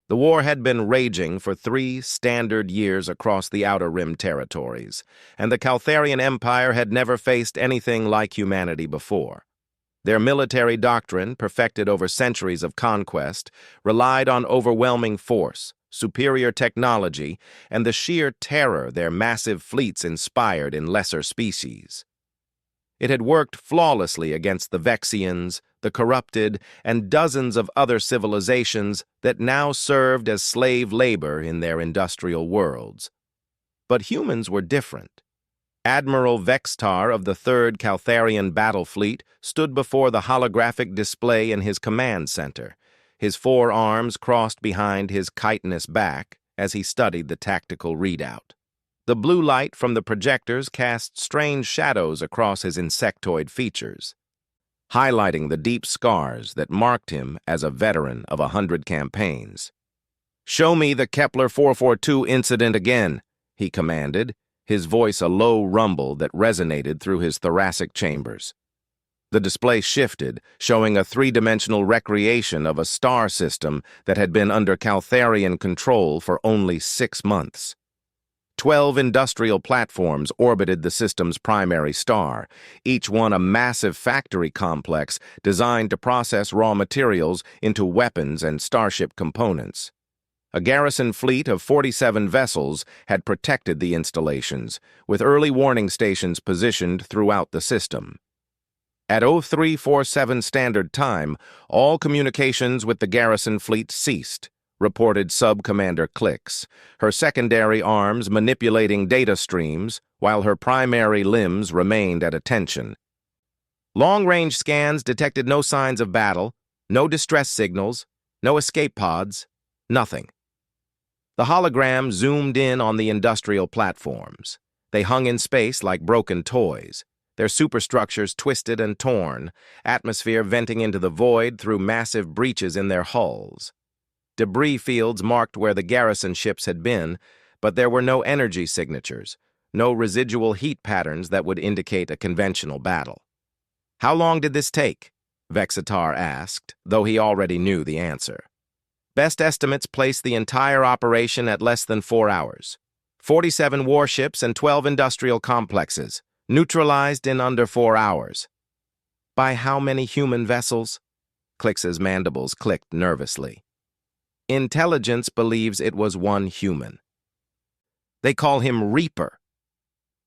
The war had been raging for 3 standard years across the Outer Rim territories, and the Caltharian Empire had never faced anything like humanity before. Their military doctrine, perfected over centuries of conquest, relied on overwhelming force, superior technology, and the sheer terror their massive fleets inspired in lesser species. It had worked flawlessly against the Vexians, the corrupted, and dozens of other civilizations that now served as slave labor in their industrial worlds. But humans were different. Admiral Vextar of the 3rd Caltharian Battle Fleet stood before the holographic display in his command center, his 4 arms crossed behind his chitinous back as he studied the tactical readout. The blue light from the projectors cast strange shadows across his insectoid features, highlighting the deep scars that marked him as a veteran of 100 campaigns. "Show me the Kepler 442 incident again," he commanded, his voice a low rumble that resonated through his thoracic chambers. The display shifted, showing a 3-dimensional recreation of a star system that had been under Caltharian control for only 6 months. 12 industrial platforms orbited the system's primary star, each one a massive factory complex designed to process raw materials into weapons and starship components. A garrison fleet of 47 vessels had protected the installations, with early warning stations positioned throughout the system. At 0347 Standard Time, all communications with the garrison fleet ceased, reported Sub-Commander Klix, her secondary arms manipulating data streams while her primary limbs remained at attention. Long-range scans detected no signs of battle, no distress signals, no escape pods, nothing. The hologram zoomed in on the industrial platforms. They hung in space like broken toys, their superstructures twisted and torn, atmosphere venting into the void through massive breaches in their hulls. Debris fields marked where the garrison ships had been, but there were no energy signatures, no residual heat patterns that would indicate a conventional battle. "How long did this take?" Vexitar asked, though he already knew the answer. Best estimates place the entire operation at less than 4 hours. 47 warships and 12 industrial complexes, neutralized in under 4 hours. By how many human vessels? Klix's mandibles clicked nervously. Intelligence believes it was 1 human. They call him Reaper.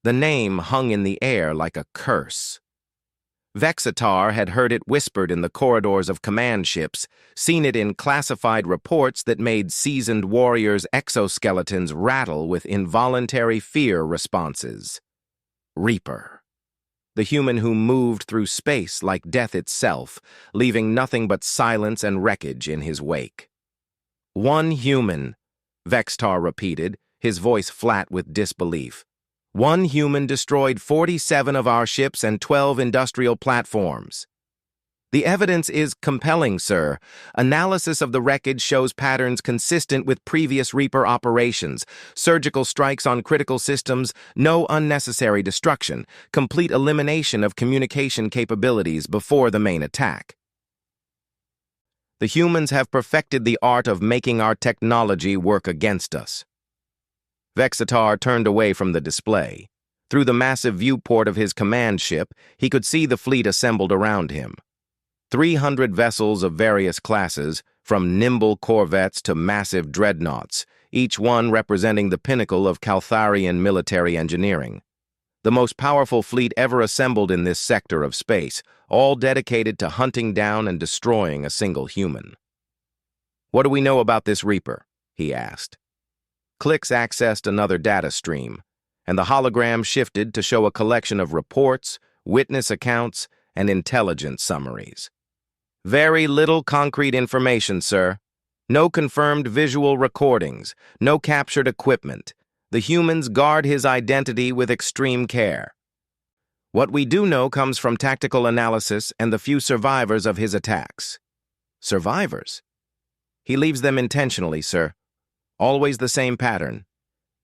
The name hung in the air like a curse. Vexitar had heard it whispered in the corridors of command ships, seen it in classified reports that made seasoned warriors' exoskeletons rattle with involuntary fear responses. Reaper. The human who moved through space like death itself, leaving nothing but silence and wreckage in his wake. 1 human, Vextar repeated, his voice flat with disbelief. 1 human destroyed 47 of our ships and 12 industrial platforms. The evidence is compelling, sir. Analysis of the wreckage shows patterns consistent with previous Reaper operations, surgical strikes on critical systems, no unnecessary destruction, complete elimination of communication capabilities before the main attack. The humans have perfected the art of making our technology work against us. Vexitar turned away from the display. Through the massive viewport of his command ship, he could see the fleet assembled around him. 300 vessels of various classes, from nimble corvettes to massive dreadnoughts, each one representing the pinnacle of Caltharian military engineering. The most powerful fleet ever assembled in this sector of space, all dedicated to hunting down and destroying a single human. "What do we know about this Reaper?" he asked. Klix accessed another data stream, and the hologram shifted to show a collection of reports, witness accounts, and intelligence summaries. "Very little concrete information, sir. No confirmed visual recordings, no captured equipment. The humans guard his identity with extreme care. What we do know comes from tactical analysis and the few survivors of his attacks." "Survivors?" "He leaves them intentionally, sir. Always the same pattern.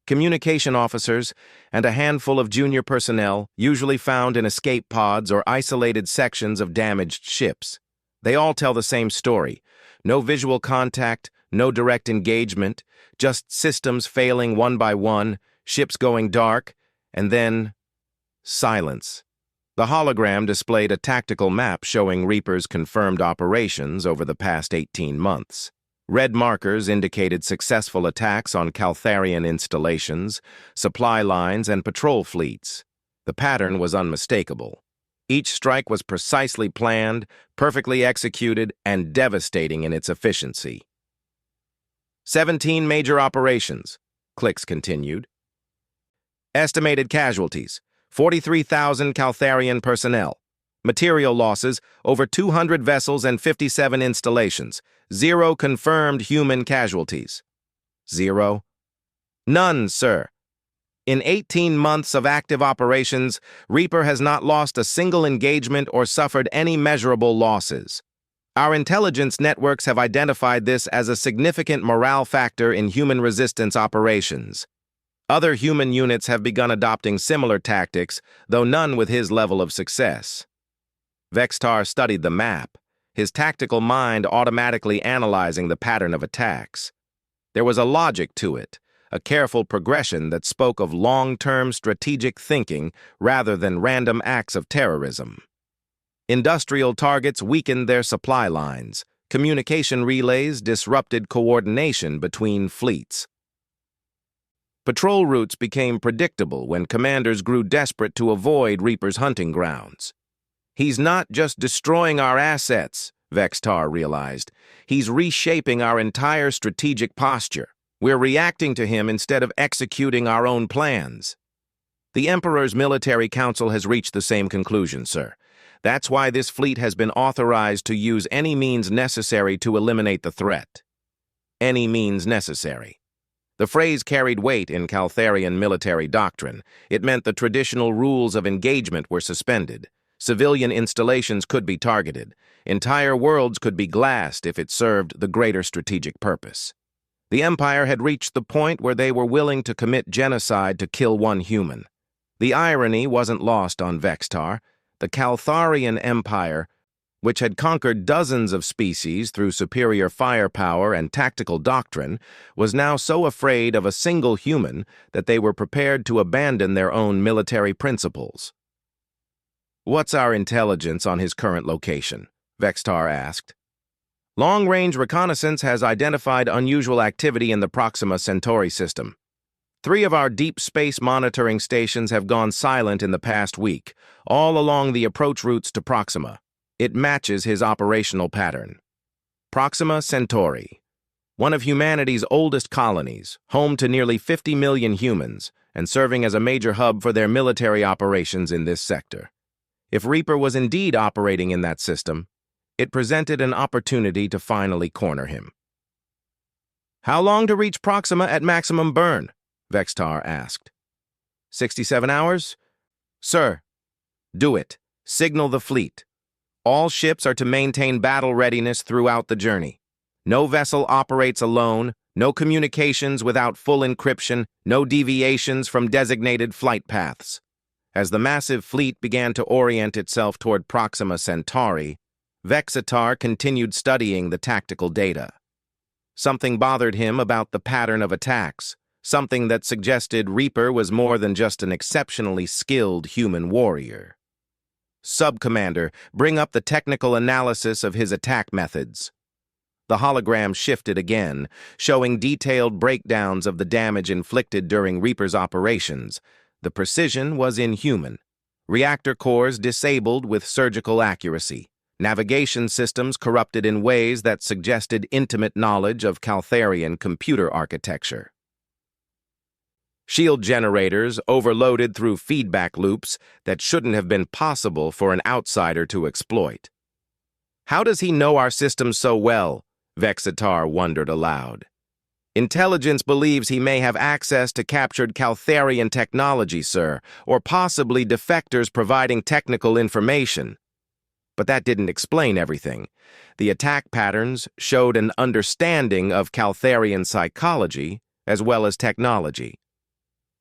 Communication officers and a handful of junior personnel, usually found in escape pods or isolated sections of damaged ships. They all tell the same story. No visual contact, no direct engagement, just systems failing one by one, ships going dark, and then silence. The hologram displayed a tactical map showing Reaper's confirmed operations over the past 18 months. Red markers indicated successful attacks on Caltharian installations, supply lines, and patrol fleets. The pattern was unmistakable. Each strike was precisely planned, perfectly executed, and devastating in its efficiency. 17 major operations, Clicks continued. Estimated casualties, 43,000 Caltharian personnel. Material losses, over 200 vessels and 57 installations. 0 confirmed human casualties. 0? None, sir. In 18 months of active operations, Reaper has not lost a single engagement or suffered any measurable losses. Our intelligence networks have identified this as a significant morale factor in human resistance operations. Other human units have begun adopting similar tactics, though none with his level of success. Vextar studied the map, his tactical mind automatically analyzing the pattern of attacks. There was a logic to it, a careful progression that spoke of long-term strategic thinking rather than random acts of terrorism. Industrial targets weakened their supply lines. Communication relays disrupted coordination between fleets. Patrol routes became predictable when commanders grew desperate to avoid Reaper's hunting grounds. He's not just destroying our assets, Vextar realized. He's reshaping our entire strategic posture. We're reacting to him instead of executing our own plans. The Emperor's military council has reached the same conclusion, sir. That's why this fleet has been authorized to use any means necessary to eliminate the threat. Any means necessary. The phrase carried weight in Caltharian military doctrine. It meant the traditional rules of engagement were suspended. Civilian installations could be targeted. Entire worlds could be glassed if it served the greater strategic purpose. The Empire had reached the point where they were willing to commit genocide to kill one human. The irony wasn't lost on Vextar. The Caltharian Empire, which had conquered dozens of species through superior firepower and tactical doctrine, was now so afraid of a single human that they were prepared to abandon their own military principles. "What's our intelligence on his current location?" Vextar asked. Long-range reconnaissance has identified unusual activity in the Proxima Centauri system. 3 of our deep space monitoring stations have gone silent in the past week, all along the approach routes to Proxima. It matches his operational pattern. Proxima Centauri, one of humanity's oldest colonies, home to nearly 50 million humans, and serving as a major hub for their military operations in this sector. If Reaper was indeed operating in that system, it presented an opportunity to finally corner him. "How long to reach Proxima at maximum burn?" Vextar asked. 67 hours? "Sir, do it. Signal the fleet. All ships are to maintain battle readiness throughout the journey. No vessel operates alone, no communications without full encryption, no deviations from designated flight paths." As the massive fleet began to orient itself toward Proxima Centauri, Vexitar continued studying the tactical data. Something bothered him about the pattern of attacks, something that suggested Reaper was more than just an exceptionally skilled human warrior. "Sub-Commander, bring up the technical analysis of his attack methods." The hologram shifted again, showing detailed breakdowns of the damage inflicted during Reaper's operations. The precision was inhuman. Reactor cores disabled with surgical accuracy. Navigation systems corrupted in ways that suggested intimate knowledge of Caltharian computer architecture. Shield generators overloaded through feedback loops that shouldn't have been possible for an outsider to exploit. "How does he know our system so well?" Vexitar wondered aloud. "Intelligence believes he may have access to captured Caltharian technology, sir, or possibly defectors providing technical information." But that didn't explain everything. The attack patterns showed an understanding of Caltharian psychology as well as technology.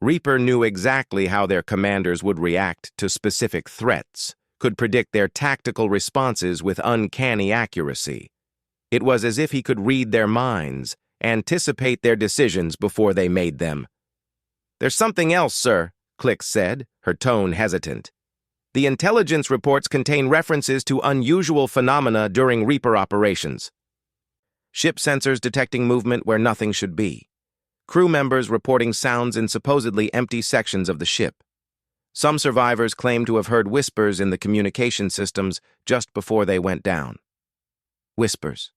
Reaper knew exactly how their commanders would react to specific threats, could predict their tactical responses with uncanny accuracy. It was as if he could read their minds, anticipate their decisions before they made them. "There's something else, sir," Click said, her tone hesitant. "The intelligence reports contain references to unusual phenomena during Reaper operations. Ship sensors detecting movement where nothing should be. Crew members reporting sounds in supposedly empty sections of the ship. Some survivors claim to have heard whispers in the communication systems just before they went down." Whispers.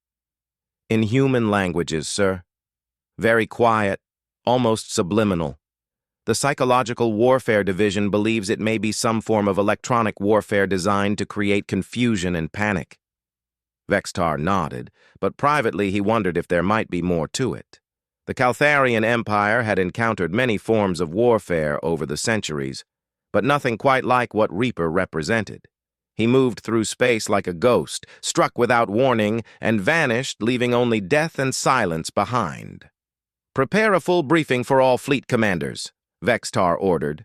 In human languages, sir. Very quiet, almost subliminal. The Psychological Warfare Division believes it may be some form of electronic warfare designed to create confusion and panic. Vextar nodded, but privately he wondered if there might be more to it. The Caltharian Empire had encountered many forms of warfare over the centuries, but nothing quite like what Reaper represented. He moved through space like a ghost, struck without warning, and vanished, leaving only death and silence behind. "Prepare a full briefing for all fleet commanders," Vextar ordered.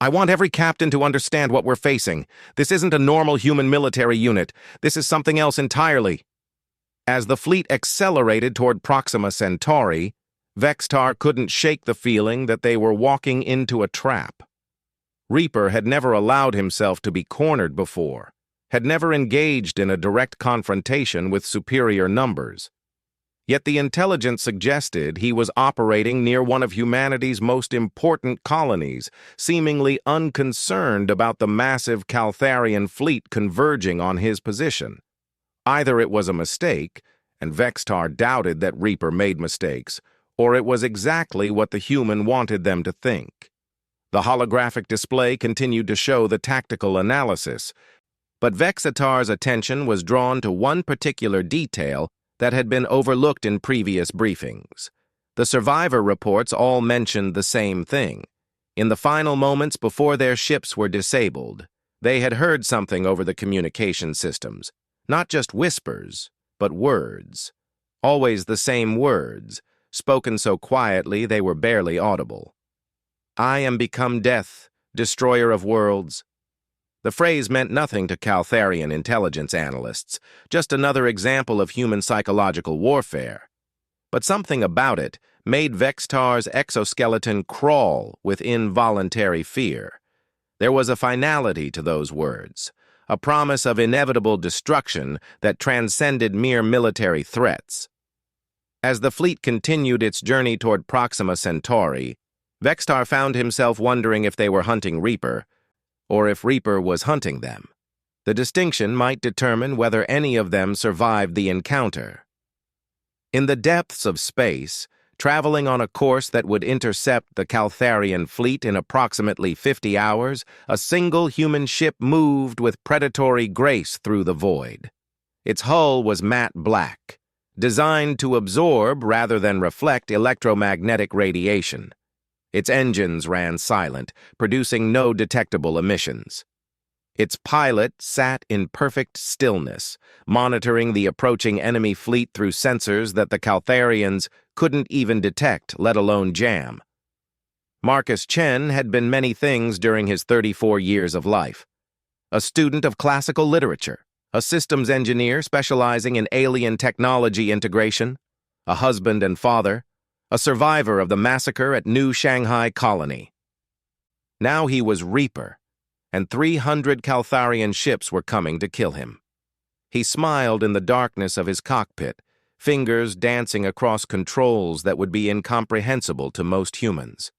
"I want every captain to understand what we're facing. This isn't a normal human military unit. This is something else entirely." As the fleet accelerated toward Proxima Centauri, Vextar couldn't shake the feeling that they were walking into a trap. Reaper had never allowed himself to be cornered before, had never engaged in a direct confrontation with superior numbers. Yet the intelligence suggested he was operating near one of humanity's most important colonies, seemingly unconcerned about the massive Caltharian fleet converging on his position. Either it was a mistake, and Vextar doubted that Reaper made mistakes, or it was exactly what the human wanted them to think. The holographic display continued to show the tactical analysis, but Vexatar's attention was drawn to one particular detail that had been overlooked in previous briefings. The survivor reports all mentioned the same thing. In the final moments before their ships were disabled, they had heard something over the communication systems. Not just whispers, but words. Always the same words, spoken so quietly they were barely audible. "I am become death, destroyer of worlds." The phrase meant nothing to Caltharian intelligence analysts, just another example of human psychological warfare. But something about it made Vextar's exoskeleton crawl with involuntary fear. There was a finality to those words, a promise of inevitable destruction that transcended mere military threats. As the fleet continued its journey toward Proxima Centauri, Vextar found himself wondering if they were hunting Reaper, or if Reaper was hunting them. The distinction might determine whether any of them survived the encounter. In the depths of space, traveling on a course that would intercept the Caltharian fleet in approximately 50 hours, a single human ship moved with predatory grace through the void. Its hull was matte black, designed to absorb rather than reflect electromagnetic radiation. Its engines ran silent, producing no detectable emissions. Its pilot sat in perfect stillness, monitoring the approaching enemy fleet through sensors that the Caltharians couldn't even detect, let alone jam. Marcus Chen had been many things during his 34 years of life. A student of classical literature, a systems engineer specializing in alien technology integration, a husband and father, a survivor of the massacre at New Shanghai Colony. Now he was Reaper, and 300 Caltharian ships were coming to kill him. He smiled in the darkness of his cockpit, fingers dancing across controls that would be incomprehensible to most humans.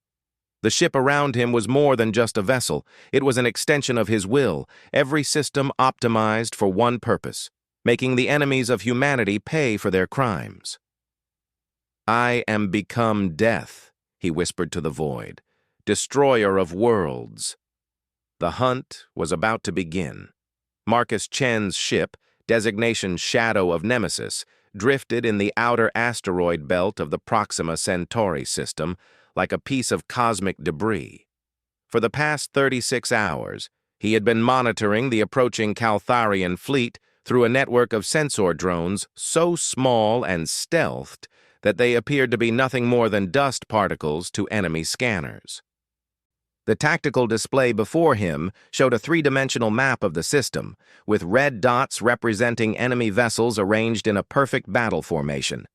The ship around him was more than just a vessel. It was an extension of his will, every system optimized for one purpose, making the enemies of humanity pay for their crimes. "I am become death," he whispered to the void, "destroyer of worlds." The hunt was about to begin. Marcus Chen's ship, designation Shadow of Nemesis, drifted in the outer asteroid belt of the Proxima Centauri system like a piece of cosmic debris. For the past 36 hours, he had been monitoring the approaching Caltharian fleet through a network of sensor drones so small and stealthed that they appeared to be nothing more than dust particles to enemy scanners. The tactical display before him showed a three-dimensional map of the system, with red dots representing enemy vessels arranged in a perfect battle formation.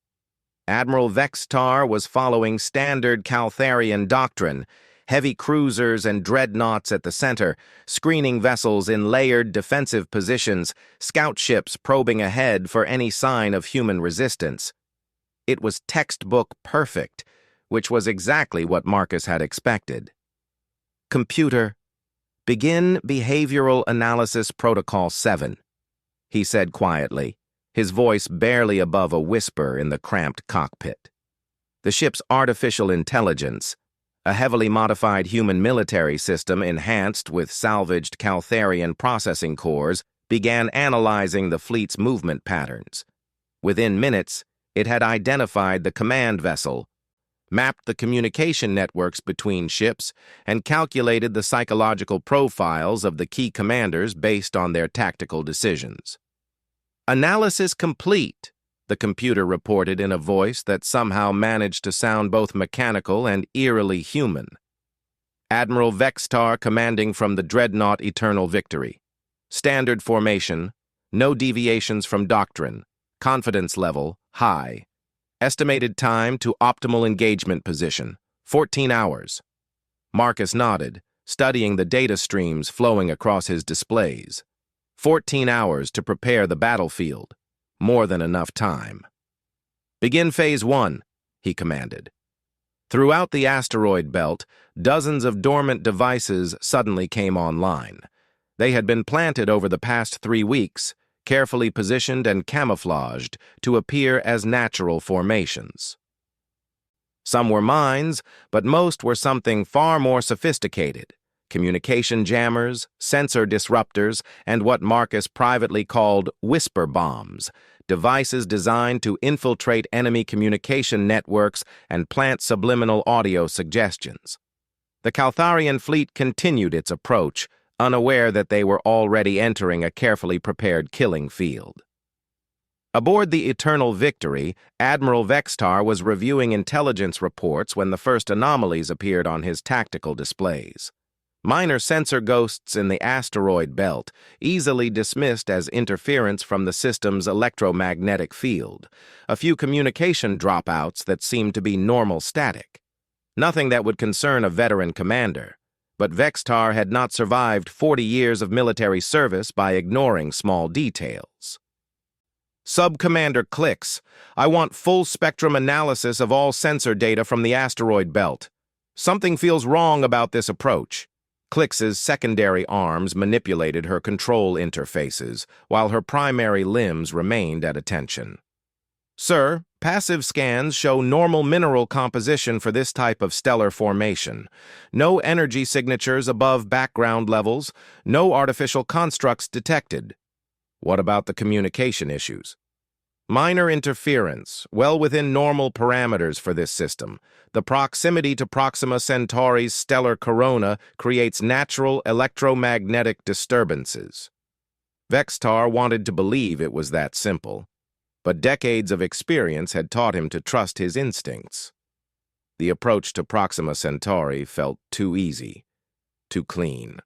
Admiral Vextar was following standard Caltharian doctrine, heavy cruisers and dreadnoughts at the center, screening vessels in layered defensive positions, scout ships probing ahead for any sign of human resistance. It was textbook perfect, which was exactly what Marcus had expected. "Computer, begin Behavioral Analysis Protocol 7, he said quietly, his voice barely above a whisper in the cramped cockpit. The ship's artificial intelligence, a heavily modified human military system enhanced with salvaged Caltharian processing cores, began analyzing the fleet's movement patterns. Within minutes, it had identified the command vessel, mapped the communication networks between ships, and calculated the psychological profiles of the key commanders based on their tactical decisions. "Analysis complete," the computer reported in a voice that somehow managed to sound both mechanical and eerily human. "Admiral Vextar commanding from the dreadnought Eternal Victory. Standard formation, no deviations from doctrine, confidence level, high. Estimated time to optimal engagement position, 14 hours. Marcus nodded, studying the data streams flowing across his displays. 14 hours to prepare the battlefield. More than enough time. "Begin Phase 1, he commanded. Throughout the asteroid belt, dozens of dormant devices suddenly came online. They had been planted over the past 3 weeks, carefully positioned and camouflaged to appear as natural formations. Some were mines, but most were something far more sophisticated. Communication jammers, sensor disruptors, and what Marcus privately called whisper bombs, devices designed to infiltrate enemy communication networks and plant subliminal audio suggestions. The Caltharian fleet continued its approach, unaware that they were already entering a carefully prepared killing field. Aboard the Eternal Victory, Admiral Vextar was reviewing intelligence reports when the first anomalies appeared on his tactical displays. Minor sensor ghosts in the asteroid belt, easily dismissed as interference from the system's electromagnetic field. A few communication dropouts that seemed to be normal static. Nothing that would concern a veteran commander. But Vextar had not survived 40 years of military service by ignoring small details. "Sub-Commander Clix, I want full-spectrum analysis of all sensor data from the asteroid belt. Something feels wrong about this approach." Clix's secondary arms manipulated her control interfaces, while her primary limbs remained at attention. "Sir, passive scans show normal mineral composition for this type of stellar formation. No energy signatures above background levels, no artificial constructs detected." "What about the communication issues?" "Minor interference, well within normal parameters for this system. The proximity to Proxima Centauri's stellar corona creates natural electromagnetic disturbances." Vextar wanted to believe it was that simple, but decades of experience had taught him to trust his instincts. The approach to Proxima Centauri felt too easy, too clean.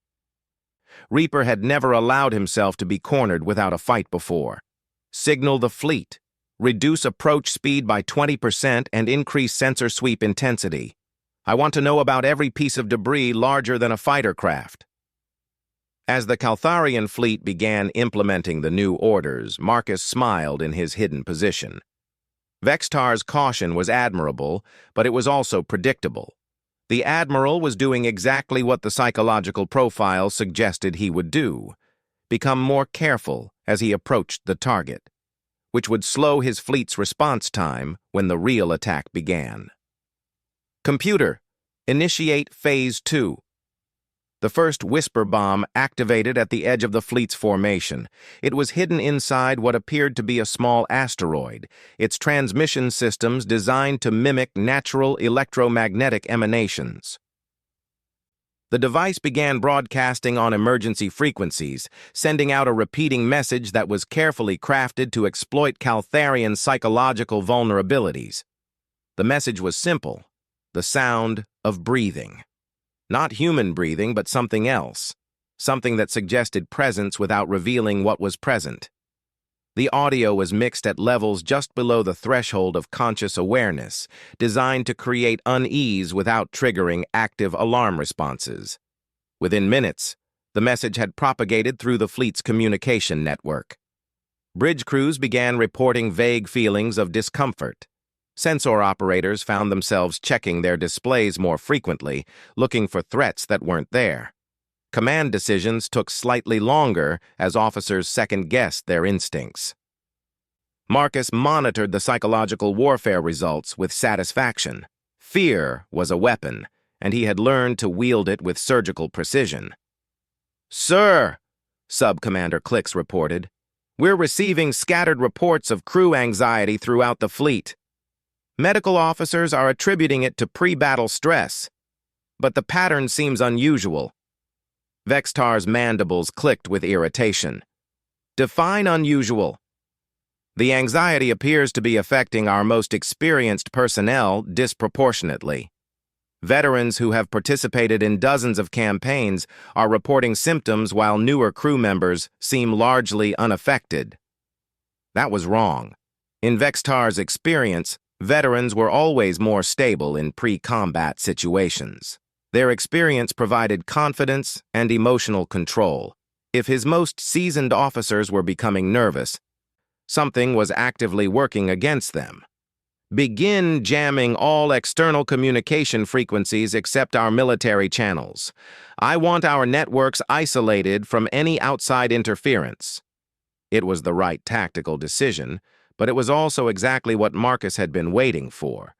Reaper had never allowed himself to be cornered without a fight before. "Signal the fleet. Reduce approach speed by 20% and increase sensor sweep intensity. I want to know about every piece of debris larger than a fighter craft." As the Caltharian fleet began implementing the new orders, Marcus smiled in his hidden position. Vextar's caution was admirable, but it was also predictable. The Admiral was doing exactly what the psychological profile suggested he would do: become more careful as he approached the target, which would slow his fleet's response time when the real attack began. "Computer, initiate Phase 2. The first whisper bomb activated at the edge of the fleet's formation. It was hidden inside what appeared to be a small asteroid, its transmission systems designed to mimic natural electromagnetic emanations. The device began broadcasting on emergency frequencies, sending out a repeating message that was carefully crafted to exploit Caltharian psychological vulnerabilities. The message was simple: the sound of breathing. Not human breathing, but something else. Something that suggested presence without revealing what was present. The audio was mixed at levels just below the threshold of conscious awareness, designed to create unease without triggering active alarm responses. Within minutes, the message had propagated through the fleet's communication network. Bridge crews began reporting vague feelings of discomfort. Sensor operators found themselves checking their displays more frequently, looking for threats that weren't there. Command decisions took slightly longer as officers second-guessed their instincts. Marcus monitored the psychological warfare results with satisfaction. Fear was a weapon, and he had learned to wield it with surgical precision. "Sir," Sub-Commander Clix reported, "we're receiving scattered reports of crew anxiety throughout the fleet. Medical officers are attributing it to pre-battle stress, but the pattern seems unusual." Vextar's mandibles clicked with irritation. "Define unusual." "The anxiety appears to be affecting our most experienced personnel disproportionately. Veterans who have participated in dozens of campaigns are reporting symptoms while newer crew members seem largely unaffected." That was wrong. In Vextar's experience, veterans were always more stable in pre-combat situations. Their experience provided confidence and emotional control. If his most seasoned officers were becoming nervous, something was actively working against them. "Begin jamming all external communication frequencies except our military channels. I want our networks isolated from any outside interference." It was the right tactical decision, but it was also exactly what Marcus had been waiting for.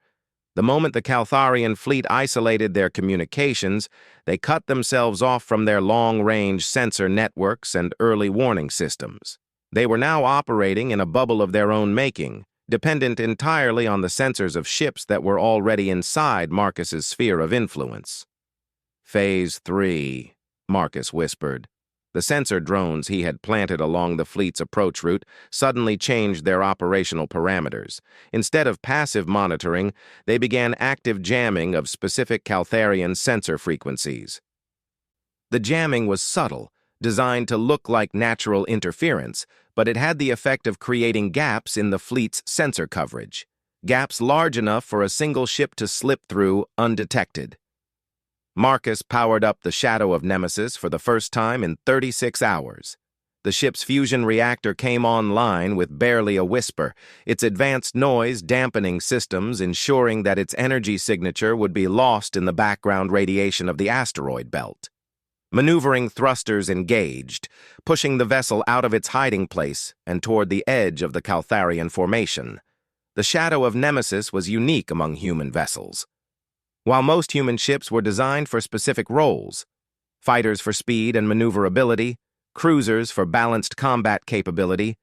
The moment the Caltharian fleet isolated their communications, they cut themselves off from their long-range sensor networks and early warning systems. They were now operating in a bubble of their own making, dependent entirely on the sensors of ships that were already inside Marcus's sphere of influence. "Phase 3, Marcus whispered. The sensor drones he had planted along the fleet's approach route suddenly changed their operational parameters. Instead of passive monitoring, they began active jamming of specific Caltharian sensor frequencies. The jamming was subtle, designed to look like natural interference, but it had the effect of creating gaps in the fleet's sensor coverage. Gaps large enough for a single ship to slip through undetected. Marcus powered up the Shadow of Nemesis for the first time in 36 hours. The ship's fusion reactor came online with barely a whisper, its advanced noise dampening systems ensuring that its energy signature would be lost in the background radiation of the asteroid belt. Maneuvering thrusters engaged, pushing the vessel out of its hiding place and toward the edge of the Caltharian formation. The Shadow of Nemesis was unique among human vessels. While most human ships were designed for specific roles, fighters for speed and maneuverability, cruisers for balanced combat capability,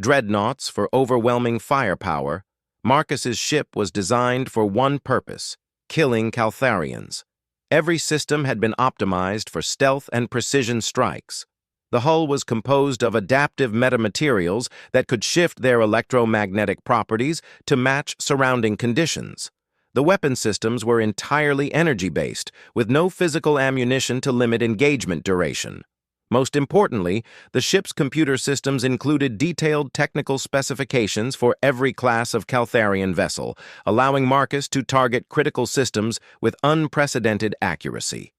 dreadnoughts for overwhelming firepower, Marcus's ship was designed for one purpose: killing Caltharians. Every system had been optimized for stealth and precision strikes. The hull was composed of adaptive metamaterials that could shift their electromagnetic properties to match surrounding conditions. The weapon systems were entirely energy-based, with no physical ammunition to limit engagement duration. Most importantly, the ship's computer systems included detailed technical specifications for every class of Caltharian vessel, allowing Marcus to target critical systems with unprecedented accuracy.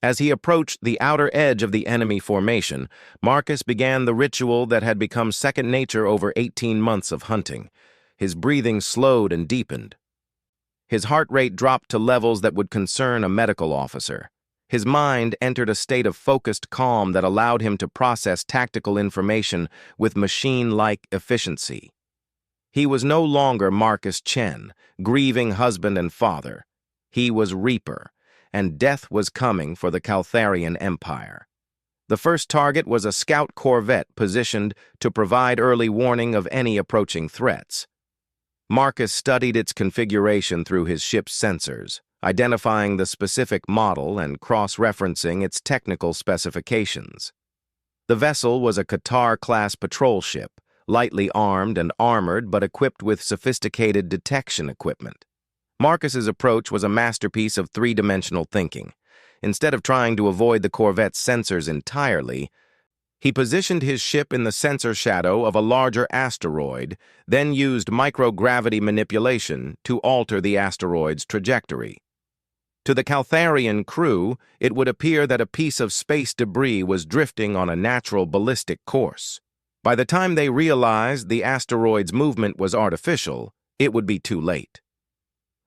As he approached the outer edge of the enemy formation, Marcus began the ritual that had become second nature over 18 months of hunting. His breathing slowed and deepened. His heart rate dropped to levels that would concern a medical officer. His mind entered a state of focused calm that allowed him to process tactical information with machine-like efficiency. He was no longer Marcus Chen, grieving husband and father. He was Reaper, and death was coming for the Caltharian Empire. The first target was a scout corvette positioned to provide early warning of any approaching threats. Marcus studied its configuration through his ship's sensors, identifying the specific model and cross-referencing its technical specifications. The vessel was a Qatar-class patrol ship, lightly armed and armored but equipped with sophisticated detection equipment. Marcus's approach was a masterpiece of three-dimensional thinking. instead of trying to avoid the Corvette's sensors entirely, he positioned his ship in the sensor shadow of a larger asteroid, then used microgravity manipulation to alter the asteroid's trajectory. To the Caltharian crew, it would appear that a piece of space debris was drifting on a natural ballistic course. By the time they realized the asteroid's movement was artificial, it would be too late.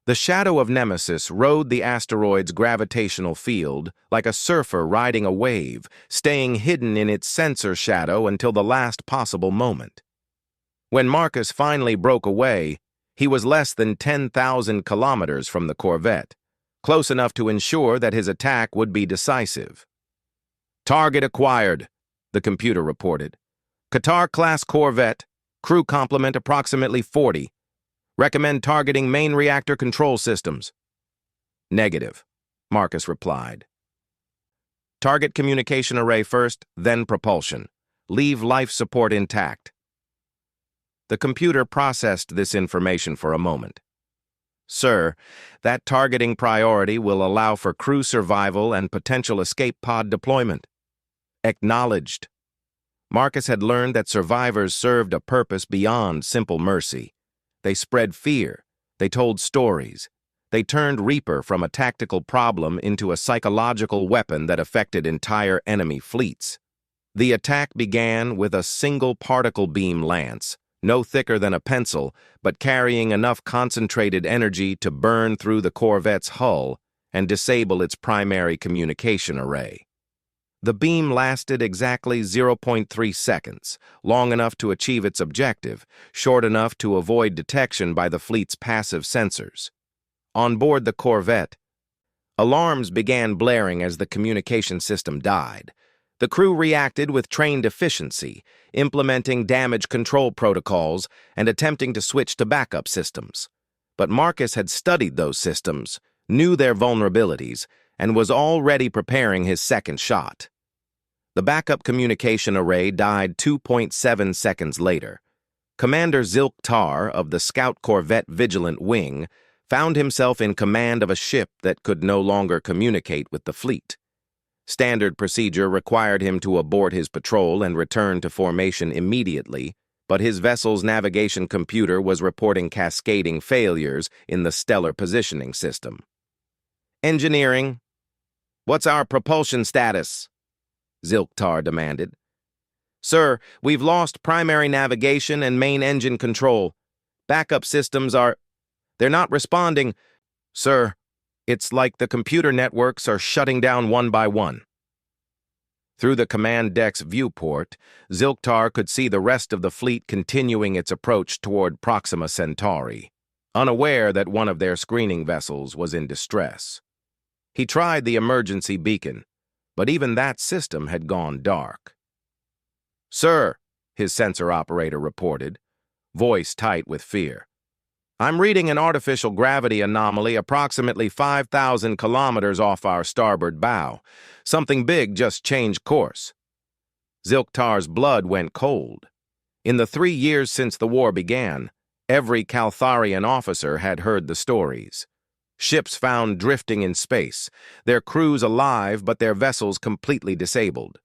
The shadow of Nemesis rode the asteroid's gravitational field like a surfer riding a wave, staying hidden in its sensor shadow until the last possible moment. When Marcus finally broke away, he was less than 10,000 kilometers from the Corvette, close enough to ensure that his attack would be decisive. "Target acquired," the computer reported. "Qatar-class Corvette, crew complement approximately 40. Recommend targeting main reactor control systems." "Negative," Marcus replied. "Target communication array first, then propulsion. Leave life support intact." The computer processed this information for a moment. "Sir, that targeting priority will allow for crew survival and potential escape pod deployment." "Acknowledged." Marcus had learned that survivors served a purpose beyond simple mercy. They spread fear. They told stories. They turned Reaper from a tactical problem into a psychological weapon that affected entire enemy fleets. The attack began with a single particle beam lance, no thicker than a pencil, but carrying enough concentrated energy to burn through the Corvette's hull and disable its primary communication array. The beam lasted exactly 0.3 seconds, long enough to achieve its objective, short enough to avoid detection by the fleet's passive sensors. On board the Corvette, alarms began blaring as the communication system died. The crew reacted with trained efficiency, implementing damage control protocols and attempting to switch to backup systems. But Marcus had studied those systems, knew their vulnerabilities, and was already preparing his second shot. The backup communication array died 2.7 seconds later. Commander Zilk Tar of the Scout Corvette Vigilant Wing found himself in command of a ship that could no longer communicate with the fleet. Standard procedure required him to abort his patrol and return to formation immediately, but his vessel's navigation computer was reporting cascading failures in the stellar positioning system. "Engineering, what's our propulsion status?" Zilktar demanded. "Sir, we've lost primary navigation and main engine control. Backup systems they're not responding. Sir, it's like the computer networks are shutting down one by one." Through the command deck's viewport, Zilktar could see the rest of the fleet continuing its approach toward Proxima Centauri, unaware that one of their screening vessels was in distress. He tried the emergency beacon, but even that system had gone dark. "Sir," his sensor operator reported, voice tight with fear, "I'm reading an artificial gravity anomaly approximately 5,000 kilometers off our starboard bow. Something big just changed course." Zilktar's blood went cold. In the 3 years since the war began, every Caltharian officer had heard the stories. Ships found drifting in space, their crews alive but their vessels completely disabled.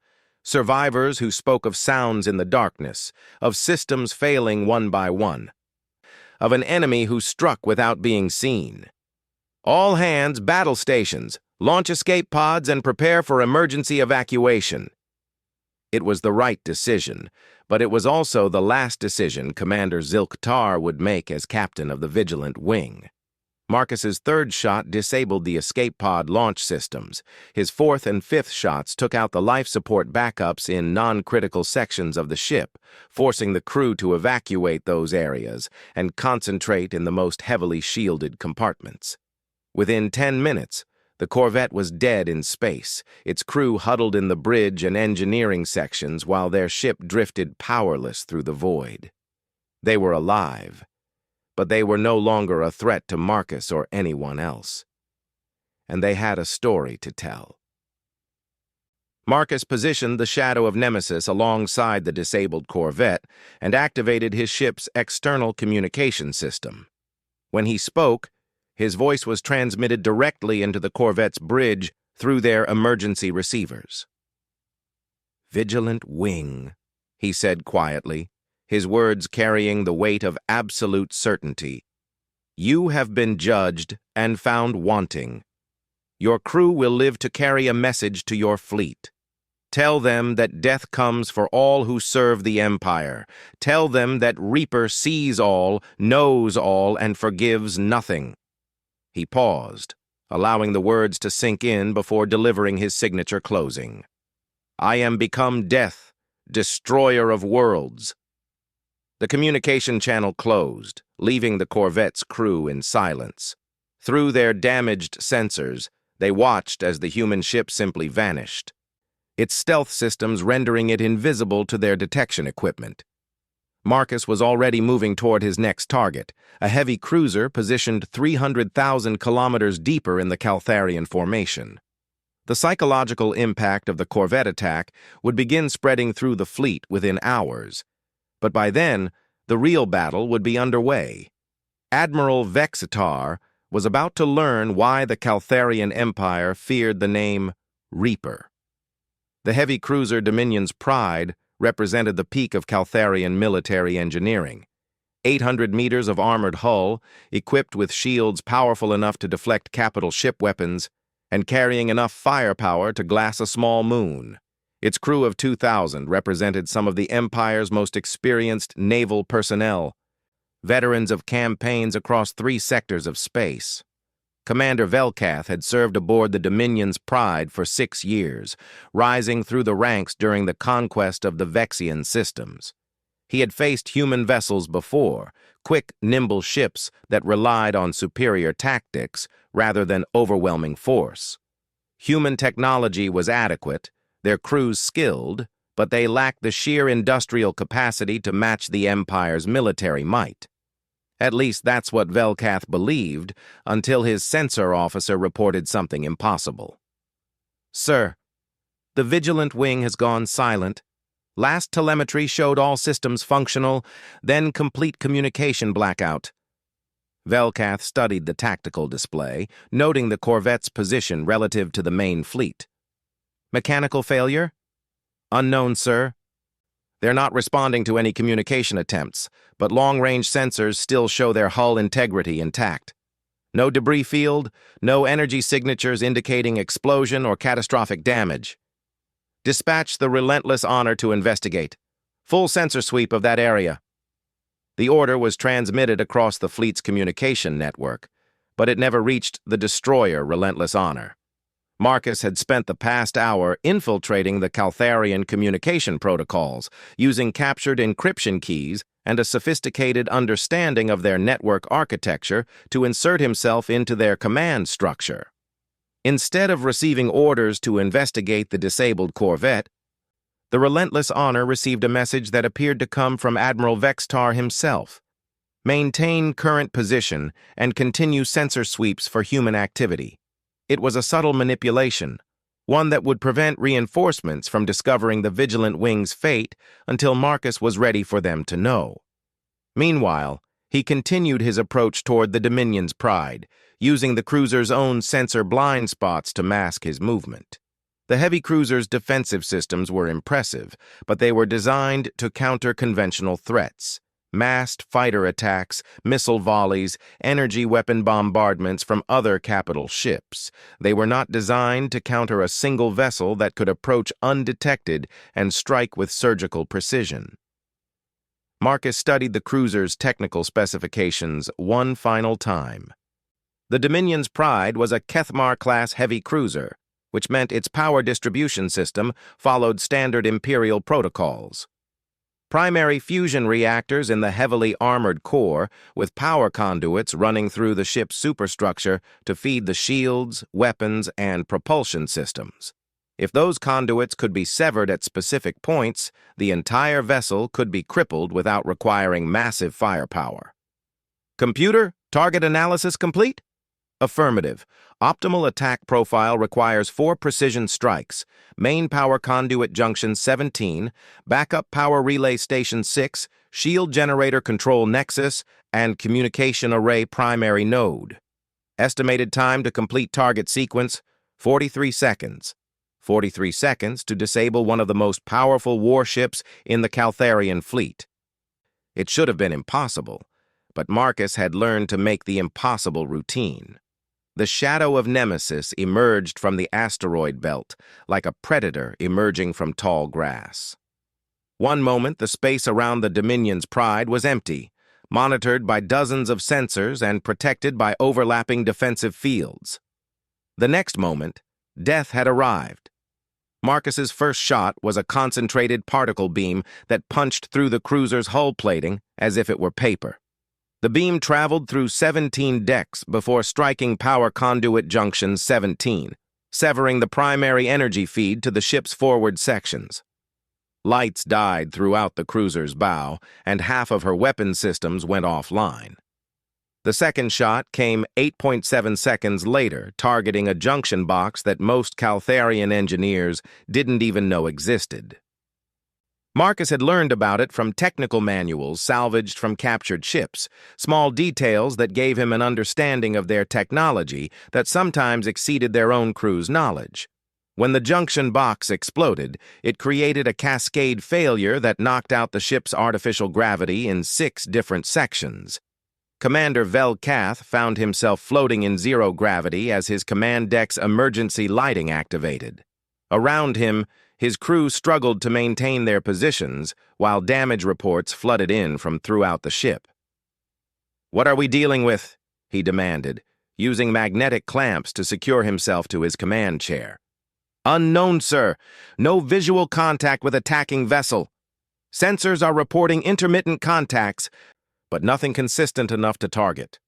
Survivors who spoke of sounds in the darkness, of systems failing one by one, of an enemy who struck without being seen. "All hands, battle stations, launch escape pods and prepare for emergency evacuation." It was the right decision, but it was also the last decision Commander Zilktar would make as captain of the Vigilant Wing. Marcus's third shot disabled the escape pod launch systems. His fourth and fifth shots took out the life support backups in non-critical sections of the ship, forcing the crew to evacuate those areas and concentrate in the most heavily shielded compartments. Within 10 minutes, the Corvette was dead in space, its crew huddled in the bridge and engineering sections while their ship drifted powerless through the void. They were alive, but they were no longer a threat to Marcus or anyone else. And they had a story to tell. Marcus positioned the shadow of Nemesis alongside the disabled Corvette and activated his ship's external communication system. When he spoke, his voice was transmitted directly into the Corvette's bridge, through their emergency receivers. "Vigilant wing," he said quietly, his words carrying the weight of absolute certainty. "You have been judged and found wanting. Your crew will live to carry a message to your fleet. Tell them that death comes for all who serve the Empire. Tell them that Reaper sees all, knows all, and forgives nothing." He paused, allowing the words to sink in before delivering his signature closing. "I am become death, destroyer of worlds." The communication channel closed, leaving the corvette's crew in silence. Through their damaged sensors, they watched as the human ship simply vanished, its stealth systems rendering it invisible to their detection equipment. Marcus was already moving toward his next target, a heavy cruiser positioned 300,000 kilometers deeper in the Caltharian formation. The psychological impact of the corvette attack would begin spreading through the fleet within hours, but by then, the real battle would be underway. Admiral Vexitar was about to learn why the Caltharian Empire feared the name Reaper. The heavy cruiser Dominion's Pride represented the peak of Caltharian military engineering. 800 meters of armored hull, equipped with shields powerful enough to deflect capital ship weapons, and carrying enough firepower to glass a small moon. Its crew of 2,000 represented some of the Empire's most experienced naval personnel, veterans of campaigns across 3 sectors of space. Commander Velkath had served aboard the Dominion's Pride for 6 years, rising through the ranks during the conquest of the Vexian systems. He had faced human vessels before, quick, nimble ships that relied on superior tactics rather than overwhelming force. Human technology was adequate, their crews skilled, but they lacked the sheer industrial capacity to match the Empire's military might. At least that's what Velkath believed, until his sensor officer reported something impossible. "Sir, the Vigilant Wing has gone silent. Last telemetry showed all systems functional, then complete communication blackout." Velkath studied the tactical display, noting the corvette's position relative to the main fleet. "Mechanical failure?" "Unknown, sir. They're not responding to any communication attempts, but long-range sensors still show their hull integrity intact. No debris field, no energy signatures indicating explosion or catastrophic damage. Dispatch the Relentless Honor to investigate. Full sensor sweep of that area." The order was transmitted across the fleet's communication network, but it never reached the destroyer Relentless Honor. Marcus had spent the past hour infiltrating the Caltharian communication protocols, using captured encryption keys and a sophisticated understanding of their network architecture to insert himself into their command structure. Instead of receiving orders to investigate the disabled corvette, the Relentless Honor received a message that appeared to come from Admiral Vexitar himself. "Maintain current position and continue sensor sweeps for human activity." It was a subtle manipulation, one that would prevent reinforcements from discovering the Vigilant Wing's fate until Marcus was ready for them to know. Meanwhile, he continued his approach toward the Dominion's Pride, using the cruiser's own sensor blind spots to mask his movement. The heavy cruiser's defensive systems were impressive, but they were designed to counter conventional threats. Massed fighter attacks, missile volleys, energy weapon bombardments from other capital ships. They were not designed to counter a single vessel that could approach undetected and strike with surgical precision. Marcus studied the cruiser's technical specifications one final time. The Dominion's Pride was a Kethmar-class heavy cruiser, which meant its power distribution system followed standard Imperial protocols. Primary fusion reactors in the heavily armored core, with power conduits running through the ship's superstructure to feed the shields, weapons, and propulsion systems. If those conduits could be severed at specific points, the entire vessel could be crippled without requiring massive firepower. "Computer, target analysis complete?" "Affirmative. Optimal attack profile requires 4 precision strikes, main power conduit junction 17, backup power relay station 6, shield generator control nexus, and communication array primary node. Estimated time to complete target sequence, 43 seconds. 43 seconds to disable one of the most powerful warships in the Caltharian fleet. It should have been impossible, but Marcus had learned to make the impossible routine. The shadow of Nemesis emerged from the asteroid belt, like a predator emerging from tall grass. One moment, the space around the Dominion's Pride was empty, monitored by dozens of sensors and protected by overlapping defensive fields. The next moment, death had arrived. Marcus's first shot was a concentrated particle beam that punched through the cruiser's hull plating as if it were paper. The beam traveled through 17 decks before striking power conduit junction 17, severing the primary energy feed to the ship's forward sections. Lights died throughout the cruiser's bow, and half of her weapon systems went offline. The second shot came 8.7 seconds later, targeting a junction box that most Caltharian engineers didn't even know existed. Marcus had learned about it from technical manuals salvaged from captured ships, small details that gave him an understanding of their technology that sometimes exceeded their own crew's knowledge. When the junction box exploded, it created a cascade failure that knocked out the ship's artificial gravity in 6 different sections. Commander Velkath found himself floating in zero gravity as his command deck's emergency lighting activated. Around him, his crew struggled to maintain their positions while damage reports flooded in from throughout the ship. "What are we dealing with?" he demanded, using magnetic clamps to secure himself to his command chair. "Unknown, sir. No visual contact with attacking vessel. Sensors are reporting intermittent contacts, but nothing consistent enough to target."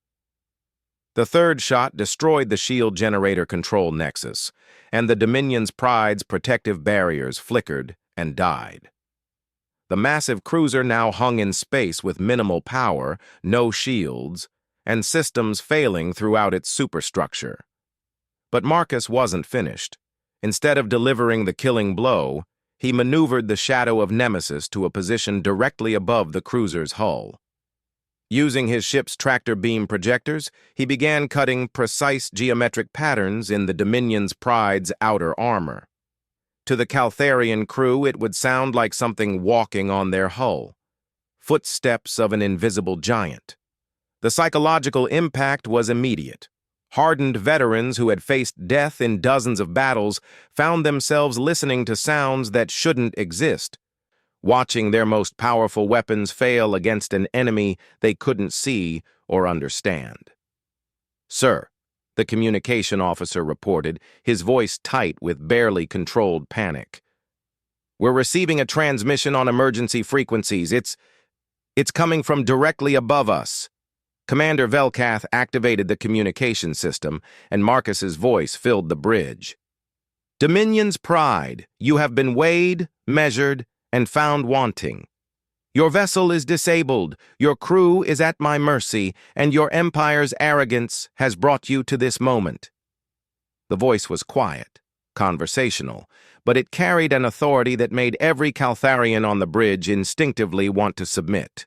The third shot destroyed the shield generator control nexus, and the Dominion's Pride's protective barriers flickered and died. The massive cruiser now hung in space with minimal power, no shields, and systems failing throughout its superstructure. But Marcus wasn't finished. Instead of delivering the killing blow, he maneuvered the shadow of Nemesis to a position directly above the cruiser's hull. Using his ship's tractor beam projectors, he began cutting precise geometric patterns in the Dominion's Pride's outer armor. To the Caltharian crew, it would sound like something walking on their hull, footsteps of an invisible giant. The psychological impact was immediate. Hardened veterans who had faced death in dozens of battles found themselves listening to sounds that shouldn't exist, watching their most powerful weapons fail against an enemy they couldn't see or understand. "Sir," the communication officer reported, his voice tight with barely controlled panic. "We're receiving a transmission on emergency frequencies. It's coming from directly above us." Commander Velkath activated the communication system, and Marcus's voice filled the bridge. "Dominion's Pride, you have been weighed, measured, and found wanting. Your vessel is disabled, your crew is at my mercy, and your empire's arrogance has brought you to this moment." The voice was quiet, conversational, but it carried an authority that made every Caltharian on the bridge instinctively want to submit.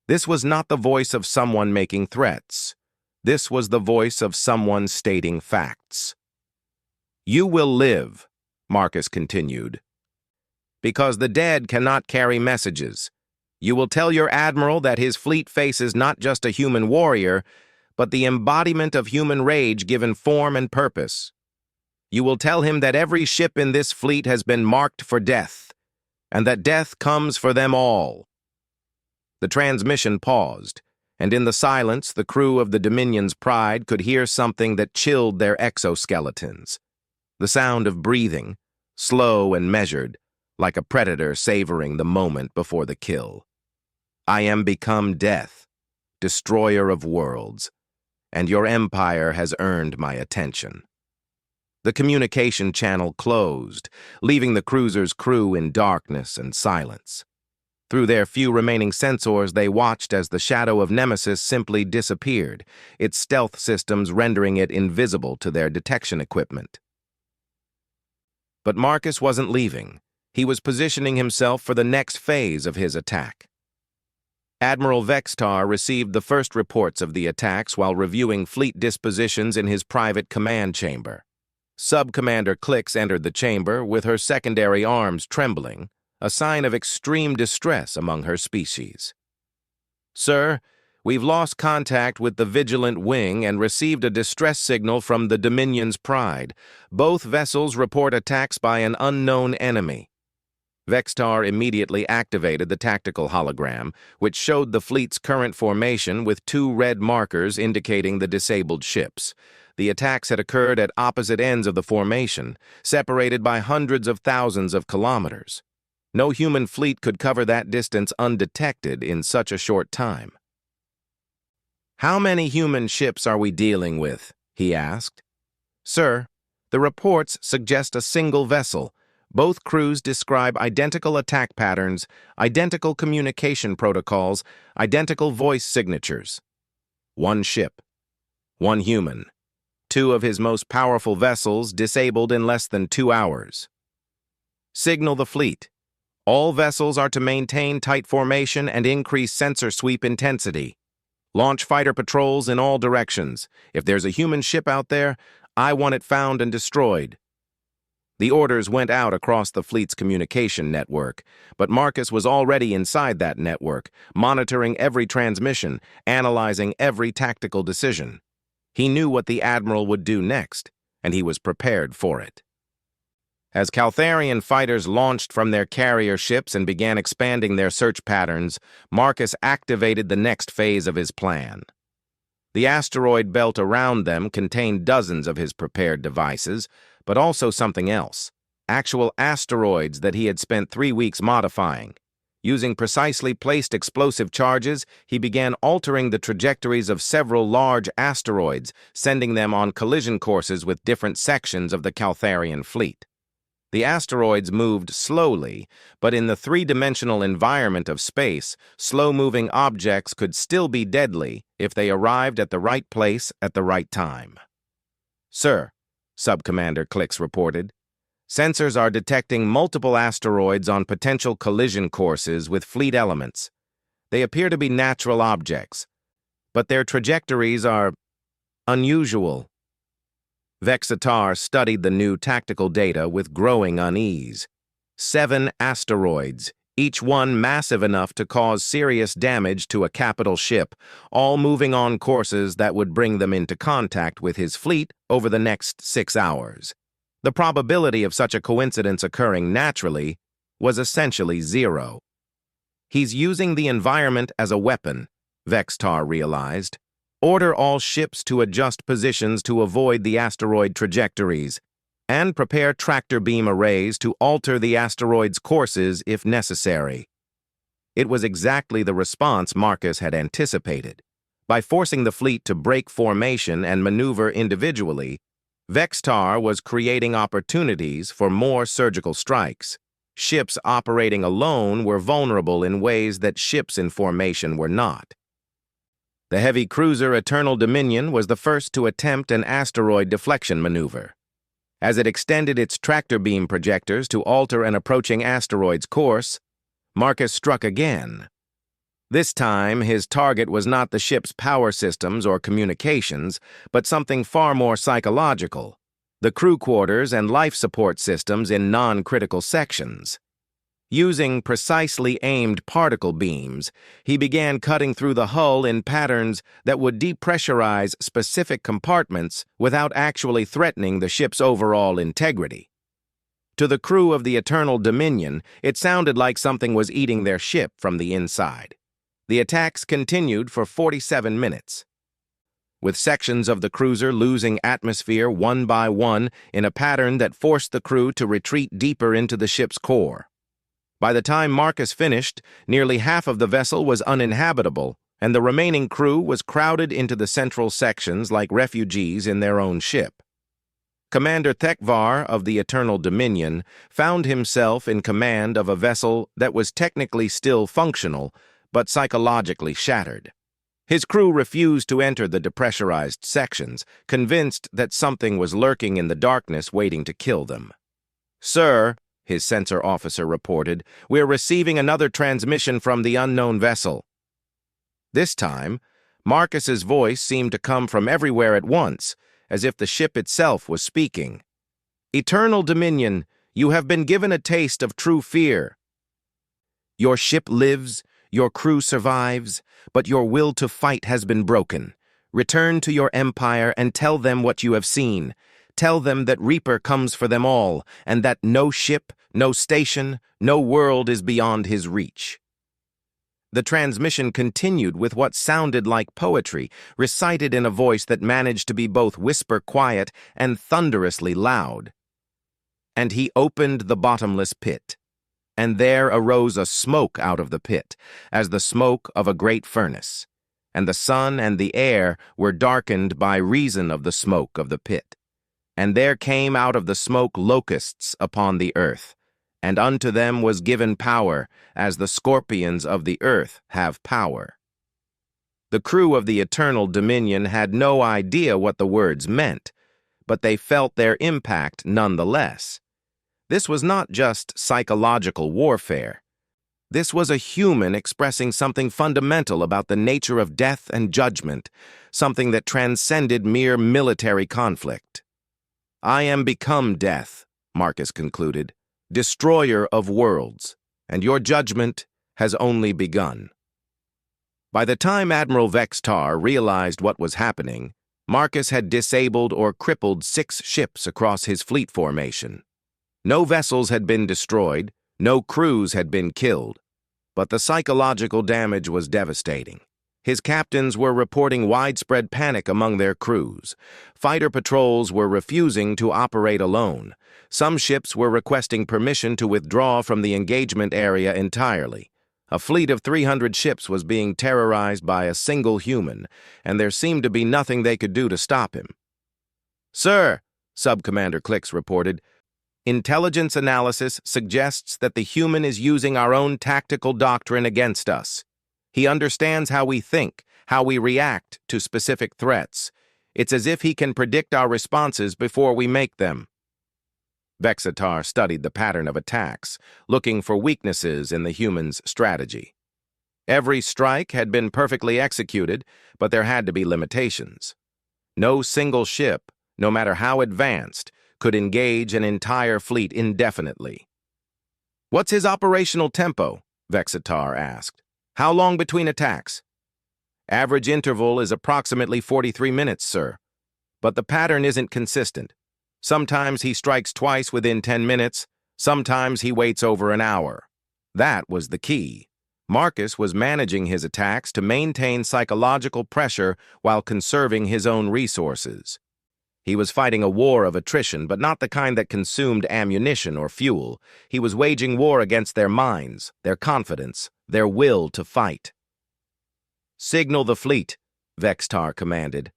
This was not the voice of someone making threats. This was the voice of someone stating facts. "You will live," Marcus continued, "because the dead cannot carry messages. You will tell your admiral that his fleet faces not just a human warrior, but the embodiment of human rage given form and purpose. You will tell him that every ship in this fleet has been marked for death, and that death comes for them all." The transmission paused, and in the silence, the crew of the Dominion's Pride could hear something that chilled their exoskeletons. The sound of breathing, slow and measured, like a predator savoring the moment before the kill. "I am become death, destroyer of worlds, and your empire has earned my attention." The communication channel closed, leaving the cruiser's crew in darkness and silence. Through their few remaining sensors, they watched as the shadow of Nemesis simply disappeared, its stealth systems rendering it invisible to their detection equipment. But Marcus wasn't leaving. He was positioning himself for the next phase of his attack. Admiral Vextar received the first reports of the attacks while reviewing fleet dispositions in his private command chamber. Sub-Commander Klix entered the chamber with her secondary arms trembling, a sign of extreme distress among her species. "Sir, we've lost contact with the Vigilant Wing and received a distress signal from the Dominion's Pride. Both vessels report attacks by an unknown enemy." Vextar immediately activated the tactical hologram, which showed the fleet's current formation with 2 red markers indicating the disabled ships. The attacks had occurred at opposite ends of the formation, separated by hundreds of thousands of kilometers. No human fleet could cover that distance undetected in such a short time. "How many human ships are we dealing with?" he asked. "Sir, the reports suggest a single vessel. Both crews describe identical attack patterns, identical communication protocols, identical voice signatures. 1 ship, 1 human. 2 of his most powerful vessels disabled in less than 2 hours. Signal the fleet. All vessels are to maintain tight formation and increase sensor sweep intensity. Launch fighter patrols in all directions. If there's a human ship out there, I want it found and destroyed." The orders went out across the fleet's communication network, but Marcus was already inside that network, monitoring every transmission, analyzing every tactical decision. He knew what the Admiral would do next, and he was prepared for it. As Caltharian fighters launched from their carrier ships and began expanding their search patterns, Marcus activated the next phase of his plan. The asteroid belt around them contained dozens of his prepared devices, but also something else: actual asteroids that he had spent 3 weeks modifying. Using precisely placed explosive charges, he began altering the trajectories of several large asteroids, sending them on collision courses with different sections of the Caltharian fleet. The asteroids moved slowly, but in the 3-dimensional environment of space, slow-moving objects could still be deadly if they arrived at the right place at the right time. "Sir," Sub-Commander Klix reported, "sensors are detecting multiple asteroids on potential collision courses with fleet elements. They appear to be natural objects, but their trajectories are unusual." Vexatar studied the new tactical data with growing unease. 7 asteroids, each one massive enough to cause serious damage to a capital ship, all moving on courses that would bring them into contact with his fleet over the next 6 hours. The probability of such a coincidence occurring naturally was essentially 0. "He's using the environment as a weapon," Vextar realized. "Order all ships to adjust positions to avoid the asteroid trajectories, and prepare tractor beam arrays to alter the asteroid's courses if necessary." It was exactly the response Marcus had anticipated. By forcing the fleet to break formation and maneuver individually, Vextar was creating opportunities for more surgical strikes. Ships operating alone were vulnerable in ways that ships in formation were not. The heavy cruiser Eternal Dominion was the first to attempt an asteroid deflection maneuver. As it extended its tractor beam projectors to alter an approaching asteroid's course, Marcus struck again. This time, his target was not the ship's power systems or communications, but something far more psychological: the crew quarters and life support systems in non-critical sections. Using precisely aimed particle beams, he began cutting through the hull in patterns that would depressurize specific compartments without actually threatening the ship's overall integrity. To the crew of the Eternal Dominion, it sounded like something was eating their ship from the inside. The attacks continued for 47 minutes. With sections of the cruiser losing atmosphere one by one in a pattern that forced the crew to retreat deeper into the ship's core. By the time Marcus finished, nearly half of the vessel was uninhabitable, and the remaining crew was crowded into the central sections like refugees in their own ship. Commander Thekvar of the Eternal Dominion found himself in command of a vessel that was technically still functional, but psychologically shattered. His crew refused to enter the depressurized sections, convinced that something was lurking in the darkness waiting to kill them. "Sir," his sensor officer reported, "we're receiving another transmission from the unknown vessel." This time, Marcus's voice seemed to come from everywhere at once, as if the ship itself was speaking. Eternal Dominion, you have been given a taste of true fear. Your ship lives, your crew survives, but your will to fight has been broken. Return to your empire and tell them what you have seen. Tell them that Reaper comes for them all, and that no ship, no station, no world is beyond his reach. The transmission continued with what sounded like poetry, recited in a voice that managed to be both whisper-quiet and thunderously loud. And he opened the bottomless pit, and there arose a smoke out of the pit, as the smoke of a great furnace, and the sun and the air were darkened by reason of the smoke of the pit. And there came out of the smoke locusts upon the earth, and unto them was given power, as the scorpions of the earth have power. The crew of the Eternal Dominion had no idea what the words meant, but they felt their impact nonetheless. This was not just psychological warfare. This was a human expressing something fundamental about the nature of death and judgment, something that transcended mere military conflict. I am become death, Marcus concluded, destroyer of worlds, and your judgment has only begun. By the time Admiral Vextar realized what was happening, Marcus had disabled or crippled 6 ships across his fleet formation. No vessels had been destroyed, no crews had been killed, but the psychological damage was devastating. His captains were reporting widespread panic among their crews. Fighter patrols were refusing to operate alone. Some ships were requesting permission to withdraw from the engagement area entirely. A fleet of 300 ships was being terrorized by a single human, and there seemed to be nothing they could do to stop him. "Sir," Subcommander Clix reported, "intelligence analysis suggests that the human is using our own tactical doctrine against us. He understands how we think, how we react to specific threats. It's as if he can predict our responses before we make them." Vexatar studied the pattern of attacks, looking for weaknesses in the human's strategy. Every strike had been perfectly executed, but there had to be limitations. No single ship, no matter how advanced, could engage an entire fleet indefinitely. "What's his operational tempo?" Vexatar asked. "How long between attacks?" "Average interval is approximately 43 minutes, sir. But the pattern isn't consistent. Sometimes he strikes twice within 10 minutes, sometimes he waits over an hour." That was the key. Marcus was managing his attacks to maintain psychological pressure while conserving his own resources. He was fighting a war of attrition, but not the kind that consumed ammunition or fuel. He was waging war against their minds, their confidence, their will to fight. "Signal the fleet," Vextar commanded.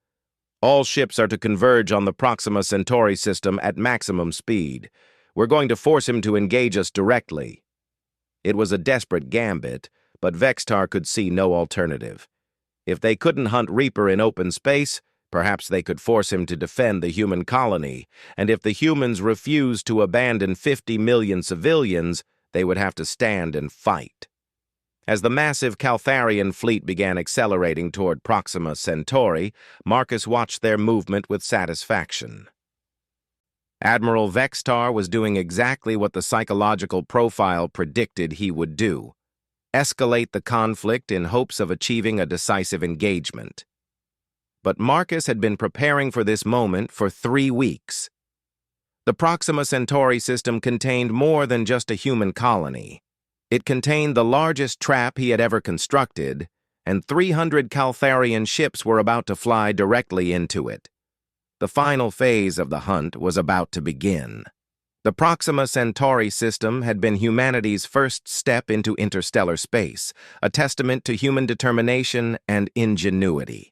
"All ships are to converge on the Proxima Centauri system at maximum speed. We're going to force him to engage us directly." It was a desperate gambit, but Vextar could see no alternative. If they couldn't hunt Reaper in open space, perhaps they could force him to defend the human colony, and if the humans refused to abandon 50 million civilians, they would have to stand and fight. As the massive Caltharian fleet began accelerating toward Proxima Centauri, Marcus watched their movement with satisfaction. Admiral Vextar was doing exactly what the psychological profile predicted he would do: escalate the conflict in hopes of achieving a decisive engagement. But Marcus had been preparing for this moment for 3 weeks. The Proxima Centauri system contained more than just a human colony. It contained the largest trap he had ever constructed, and 300 Caltharian ships were about to fly directly into it. The final phase of the hunt was about to begin. The Proxima Centauri system had been humanity's first step into interstellar space, a testament to human determination and ingenuity.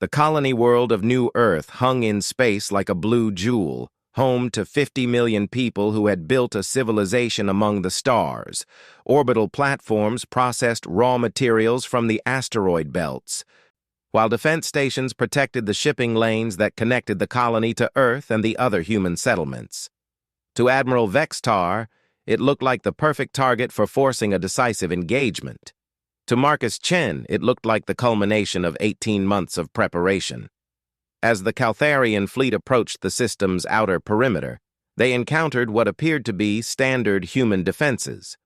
The colony world of New Earth hung in space like a blue jewel, home to 50 million people who had built a civilization among the stars. Orbital platforms processed raw materials from the asteroid belts, while defense stations protected the shipping lanes that connected the colony to Earth and the other human settlements. To Admiral Vextar, it looked like the perfect target for forcing a decisive engagement. To Marcus Chen, it looked like the culmination of 18 months of preparation. As the Caltharian fleet approached the system's outer perimeter, They encountered what appeared to be standard human defenses.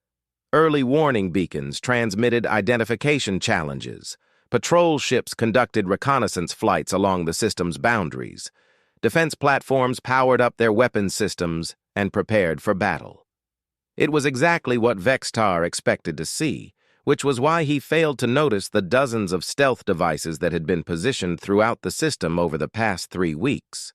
Early warning beacons transmitted identification challenges. Patrol ships conducted reconnaissance flights along the system's boundaries. Defense platforms powered up their weapons systems and prepared for battle. It was exactly what Vextar expected to see, which was why he failed to notice the dozens of stealth devices that had been positioned throughout the system over the past 3 weeks.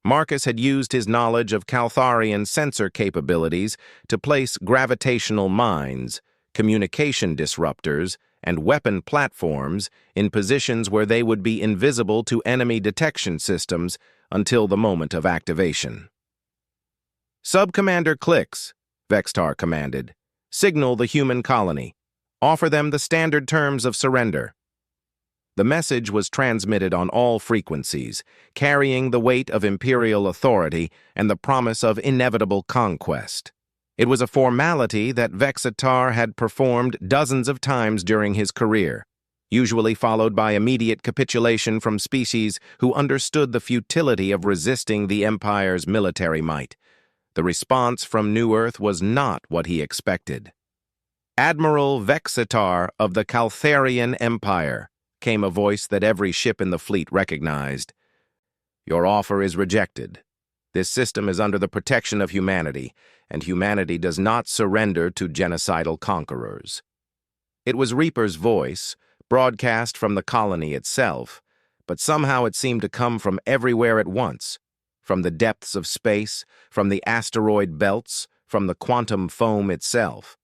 Marcus had used his knowledge of Caltharian sensor capabilities to place gravitational mines, communication disruptors, and weapon platforms in positions where they would be invisible to enemy detection systems until the moment of activation. "Sub-Commander Klix," Vextar commanded, "signal the human colony. Offer them the standard terms of surrender." The message was transmitted on all frequencies, carrying the weight of imperial authority and the promise of inevitable conquest. It was a formality that Vexatar had performed dozens of times during his career, usually followed by immediate capitulation from species who understood the futility of resisting the Empire's military might. The response from New Earth was not what he expected. "Admiral Vexatar of the Caltharian Empire," came a voice that every ship in the fleet recognized. "Your offer is rejected. This system is under the protection of humanity, and humanity does not surrender to genocidal conquerors." It was Reaper's voice, broadcast from the colony itself, but somehow it seemed to come from everywhere at once, from the depths of space, from the asteroid belts, from the quantum foam itself.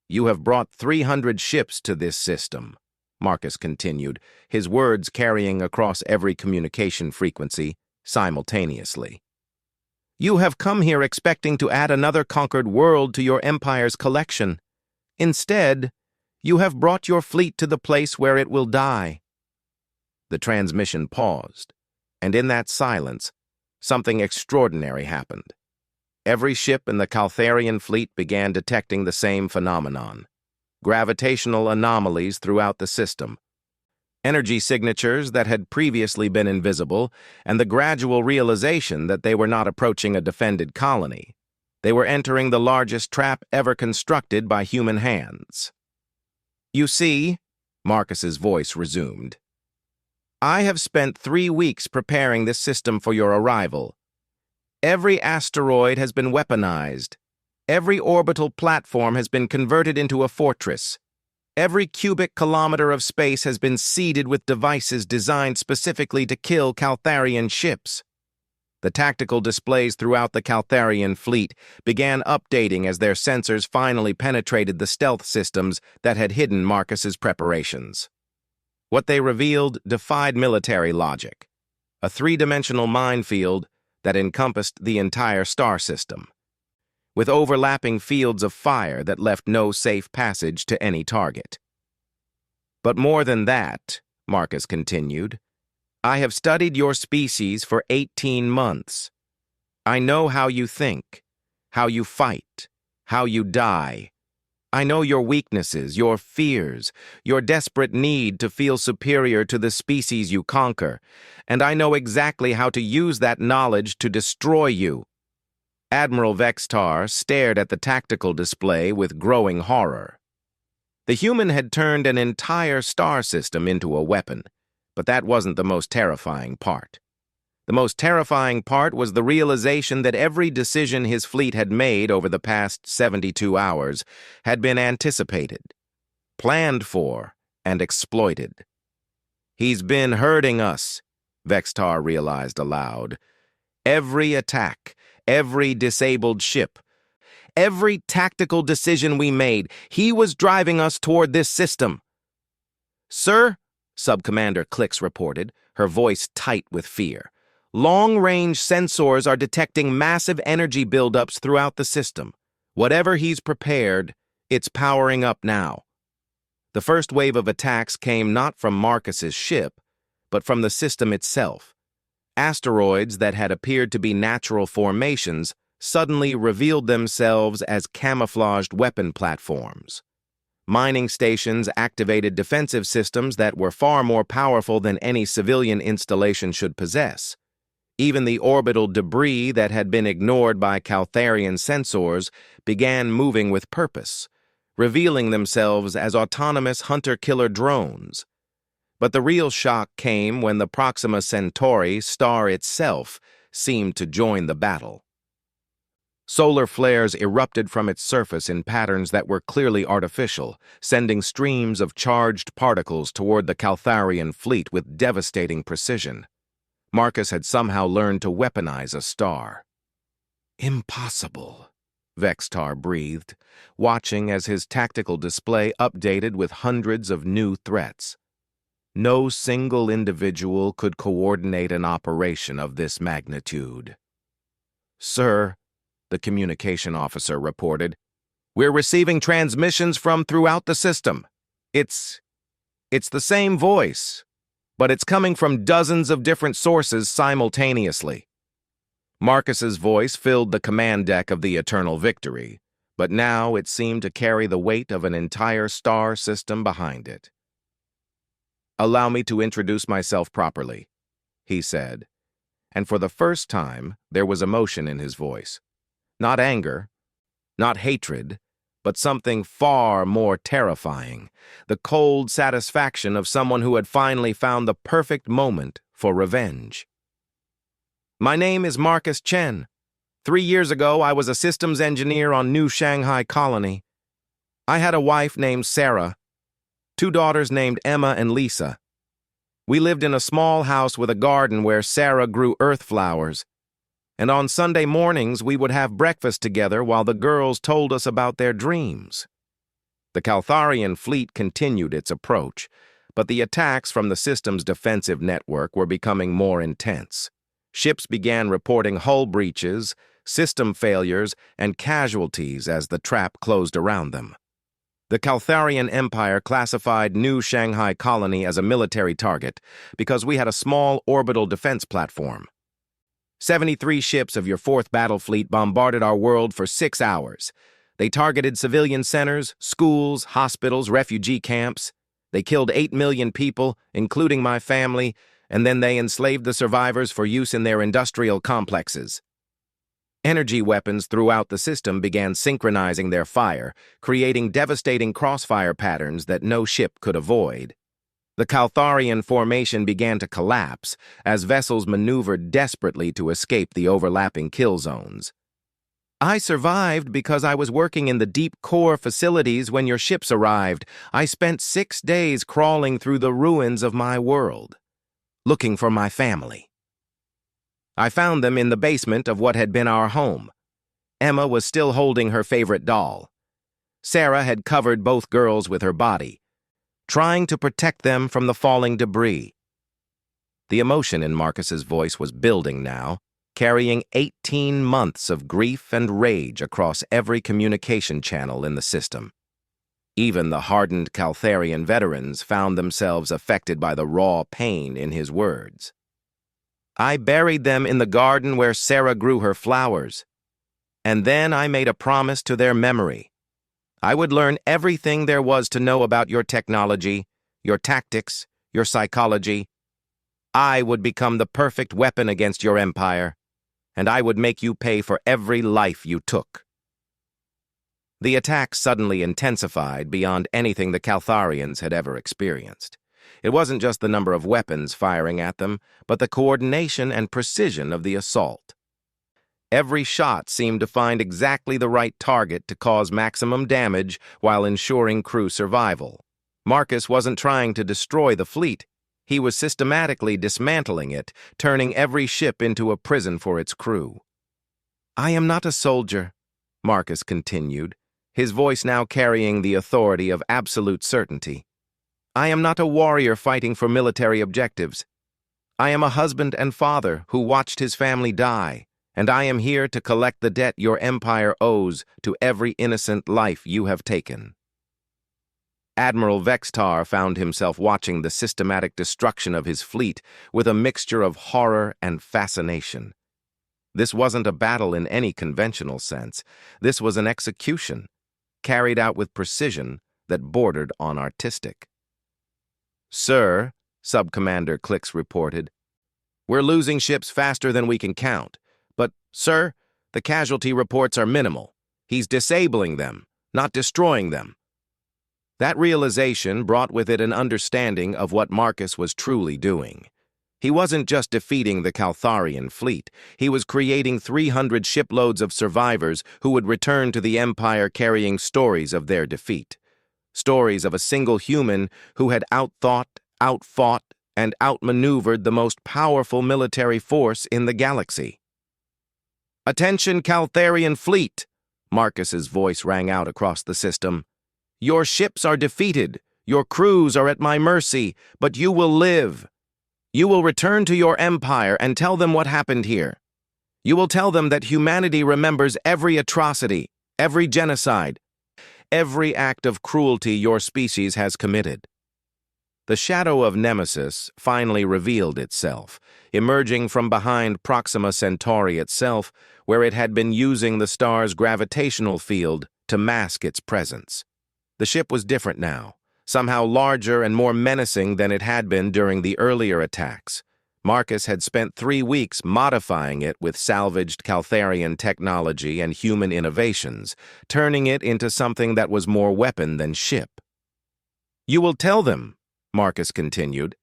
"You have brought 300 ships to this system," Marcus continued, his words carrying across every communication frequency simultaneously. "You have come here expecting to add another conquered world to your empire's collection. Instead, you have brought your fleet to the place where it will die." The transmission paused, and in that silence, something extraordinary happened. Every ship in the Caltharian fleet began detecting the same phenomenon: gravitational anomalies throughout the system, energy signatures that had previously been invisible, and the gradual realization that they were not approaching a defended colony. They were entering the largest trap ever constructed by human hands. "You see," Marcus's voice resumed, "I have spent 3 weeks preparing this system for your arrival. Every asteroid has been weaponized. Every orbital platform has been converted into a fortress. Every cubic kilometer of space has been seeded with devices designed specifically to kill Caltharian ships." The tactical displays throughout the Caltharian fleet began updating as their sensors finally penetrated the stealth systems that had hidden Marcus's preparations. What they revealed defied military logic: a 3-dimensional minefield that encompassed the entire star system, with overlapping fields of fire that left no safe passage to any target. "But more than that," Marcus continued, "I have studied your species for 18 months. I know how you think, how you fight, how you die. I know your weaknesses, your fears, your desperate need to feel superior to the species you conquer, and I know exactly how to use that knowledge to destroy you." Admiral Vextar stared at the tactical display with growing horror. The human had turned an entire star system into a weapon, but that wasn't the most terrifying part. The most terrifying part was the realization that every decision his fleet had made over the past 72 hours had been anticipated, planned for, and exploited. "He's been hurting us," Vextar realized aloud. "Every attack, every disabled ship, every tactical decision we made, he was driving us toward this system." "Sir," Sub-Commander Klix reported, her voice tight with fear, "long-range sensors are detecting massive energy buildups throughout the system. Whatever he's prepared, it's powering up now." The first wave of attacks came not from Marcus's ship, but from the system itself. Asteroids that had appeared to be natural formations suddenly revealed themselves as camouflaged weapon platforms. Mining stations activated defensive systems that were far more powerful than any civilian installation should possess. Even the orbital debris that had been ignored by Caltharian sensors began moving with purpose, revealing themselves as autonomous hunter-killer drones. But the real shock came when the Proxima Centauri star itself seemed to join the battle. Solar flares erupted from its surface in patterns that were clearly artificial, sending streams of charged particles toward the Caltharian fleet with devastating precision. Marcus had somehow learned to weaponize a star. "Impossible," Vextar breathed, watching as his tactical display updated with hundreds of new threats. No single individual could coordinate an operation of this magnitude. "Sir," the communication officer reported, "we're receiving transmissions from throughout the system. It's the same voice, but it's coming from dozens of different sources simultaneously." Marcus's voice filled the command deck of the Eternal Victory, but now it seemed to carry the weight of an entire star system behind it. "Allow me to introduce myself properly," he said, and for the first time there was emotion in his voice. Not anger, not hatred, but something far more terrifying, the cold satisfaction of someone who had finally found the perfect moment for revenge. "My name is Marcus Chen. 3 years ago, I was a systems engineer on New Shanghai Colony. I had a wife named Sarah, 2 daughters named Emma and Lisa. We lived in a small house with a garden where Sarah grew earth flowers, and on Sunday mornings we would have breakfast together while the girls told us about their dreams." The Caltharian fleet continued its approach, but the attacks from the system's defensive network were becoming more intense. Ships began reporting hull breaches, system failures, and casualties as the trap closed around them. The Caltharian Empire classified New Shanghai Colony as a military target because we had a small orbital defense platform. 73 ships of your 4th Battle Fleet bombarded our world for 6 hours. They targeted civilian centers, schools, hospitals, refugee camps. They killed 8 million people, including my family, and then they enslaved the survivors for use in their industrial complexes. Energy weapons throughout the system began synchronizing their fire, creating devastating crossfire patterns that no ship could avoid. The Caltharian formation began to collapse as vessels maneuvered desperately to escape the overlapping kill zones. "I survived because I was working in the deep core facilities when your ships arrived. I spent 6 days crawling through the ruins of my world, looking for my family. I found them in the basement of what had been our home. Emma was still holding her favorite doll. Sarah had covered both girls with her body, trying to protect them from the falling debris." The emotion in Marcus's voice was building now, carrying 18 months of grief and rage across every communication channel in the system. Even the hardened Caltharian veterans found themselves affected by the raw pain in his words. "I buried them in the garden where Sarah grew her flowers, and then I made a promise to their memory. I would learn everything there was to know about your technology, your tactics, your psychology. I would become the perfect weapon against your empire, and I would make you pay for every life you took." The attack suddenly intensified beyond anything the Caltharians had ever experienced. It wasn't just the number of weapons firing at them, but the coordination and precision of the assault. Every shot seemed to find exactly the right target to cause maximum damage while ensuring crew survival. Marcus wasn't trying to destroy the fleet. He was systematically dismantling it, turning every ship into a prison for its crew. "I am not a soldier," Marcus continued, his voice now carrying the authority of absolute certainty. "I am not a warrior fighting for military objectives. I am a husband and father who watched his family die, and I am here to collect the debt your empire owes to every innocent life you have taken." Admiral Vextar found himself watching the systematic destruction of his fleet with a mixture of horror and fascination. This wasn't a battle in any conventional sense. This was an execution, carried out with precision that bordered on artistic. "Sir," Subcommander Clix reported, We're losing ships faster than we can count. But, sir, the casualty reports are minimal. He's disabling them, not destroying them. That realization brought with it an understanding of what Marcus was truly doing. He wasn't just defeating the Caltharian fleet. He was creating 300 shiploads of survivors who would return to the Empire carrying stories of their defeat. Stories of a single human who had outthought, outfought, and outmaneuvered the most powerful military force in the galaxy. "Attention, Caltharian fleet!" Marcus's voice rang out across the system. "Your ships are defeated. Your crews are at my mercy, but you will live. You will return to your empire and tell them what happened here. You will tell them that humanity remembers every atrocity, every genocide, every act of cruelty your species has committed." The shadow of Nemesis finally revealed itself, emerging from behind Proxima Centauri itself, where it had been using the star's gravitational field to mask its presence. The ship was different now, somehow larger and more menacing than it had been during the earlier attacks. Marcus had spent 3 weeks modifying it with salvaged Caltharian technology and human innovations, turning it into something that was more weapon than ship. "You will tell them," Marcus continued,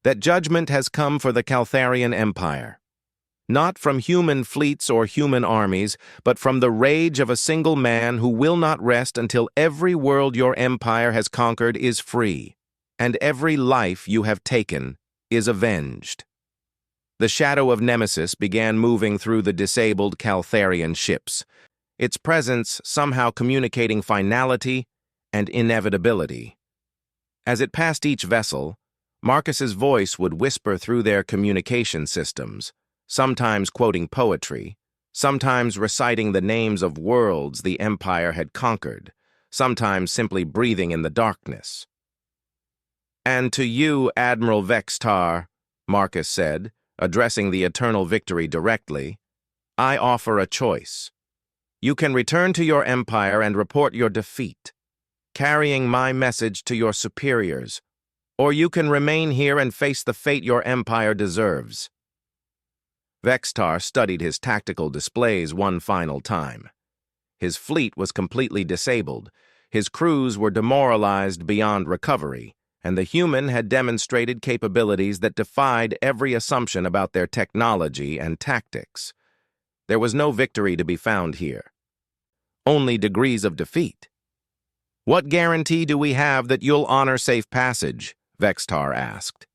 "that judgment has come for the Caltharian Empire. Not from human fleets or human armies, but from the rage of a single man who will not rest until every world your empire has conquered is free, and every life you have taken is avenged." The shadow of Nemesis began moving through the disabled Caltharian ships, its presence somehow communicating finality and inevitability. As it passed each vessel, Marcus's voice would whisper through their communication systems, sometimes quoting poetry, sometimes reciting the names of worlds the Empire had conquered, sometimes simply breathing in the darkness. "And to you, Admiral Vextar," Marcus said, addressing the Eternal Victory directly, "I offer a choice. You can return to your empire and report your defeat, carrying my message to your superiors, or you can remain here and face the fate your empire deserves." Vextar studied his tactical displays one final time. His fleet was completely disabled, his crews were demoralized beyond recovery, and the human had demonstrated capabilities that defied every assumption about their technology and tactics. There was no victory to be found here, only degrees of defeat. "What guarantee do we have that you'll honor safe passage?" Vextar asked.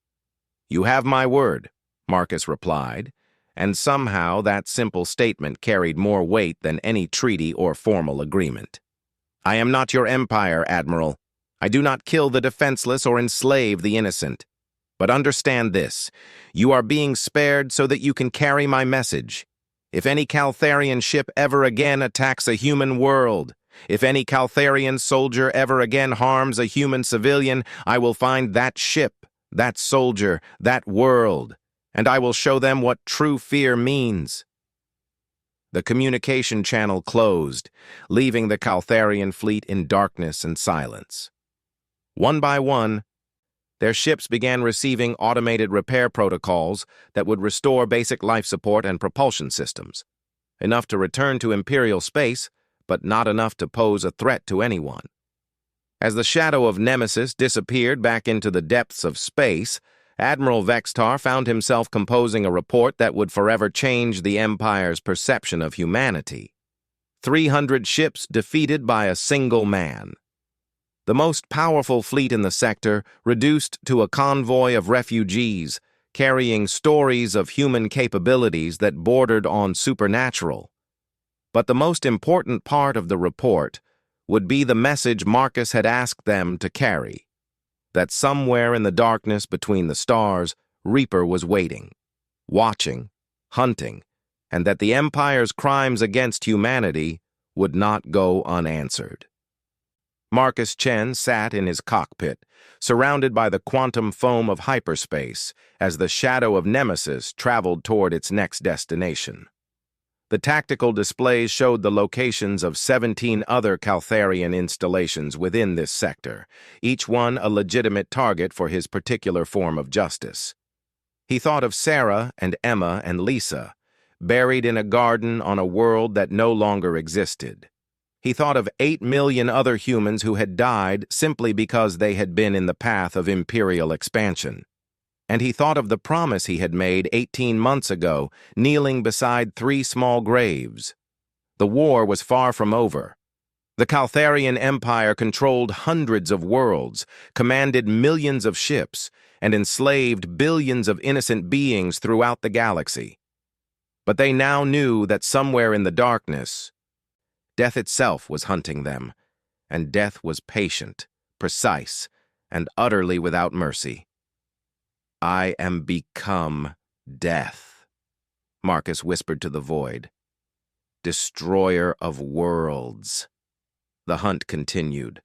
"You have my word," Marcus replied, and somehow that simple statement carried more weight than any treaty or formal agreement. "I am not your empire, Admiral. I do not kill the defenseless or enslave the innocent. But understand this, you are being spared so that you can carry my message. If any Caltharian ship ever again attacks a human world, if any Caltharian soldier ever again harms a human civilian, I will find that ship, that soldier, that world, and I will show them what true fear means." The communication channel closed, leaving the Caltharian fleet in darkness and silence. One by one, their ships began receiving automated repair protocols that would restore basic life support and propulsion systems, enough to return to Imperial space, but not enough to pose a threat to anyone. As the shadow of Nemesis disappeared back into the depths of space, Admiral Vextar found himself composing a report that would forever change the Empire's perception of humanity. 300 ships defeated by a single man. The most powerful fleet in the sector reduced to a convoy of refugees, carrying stories of human capabilities that bordered on supernatural. But the most important part of the report would be the message Marcus had asked them to carry, that somewhere in the darkness between the stars, Reaper was waiting, watching, hunting, and that the Empire's crimes against humanity would not go unanswered. Marcus Chen sat in his cockpit, surrounded by the quantum foam of hyperspace, as the shadow of Nemesis traveled toward its next destination. The tactical displays showed the locations of 17 other Caltharian installations within this sector, each one a legitimate target for his particular form of justice. He thought of Sarah and Emma and Lisa, buried in a garden on a world that no longer existed. He thought of 8 million other humans who had died simply because they had been in the path of imperial expansion. And he thought of the promise he had made 18 months ago, kneeling beside 3 small graves. The war was far from over. The Caltharian Empire controlled hundreds of worlds, commanded millions of ships, and enslaved billions of innocent beings throughout the galaxy. But they now knew that somewhere in the darkness, death itself was hunting them, and death was patient, precise, and utterly without mercy. "I am become death," Marcus whispered to the void. "Destroyer of worlds." The hunt continued,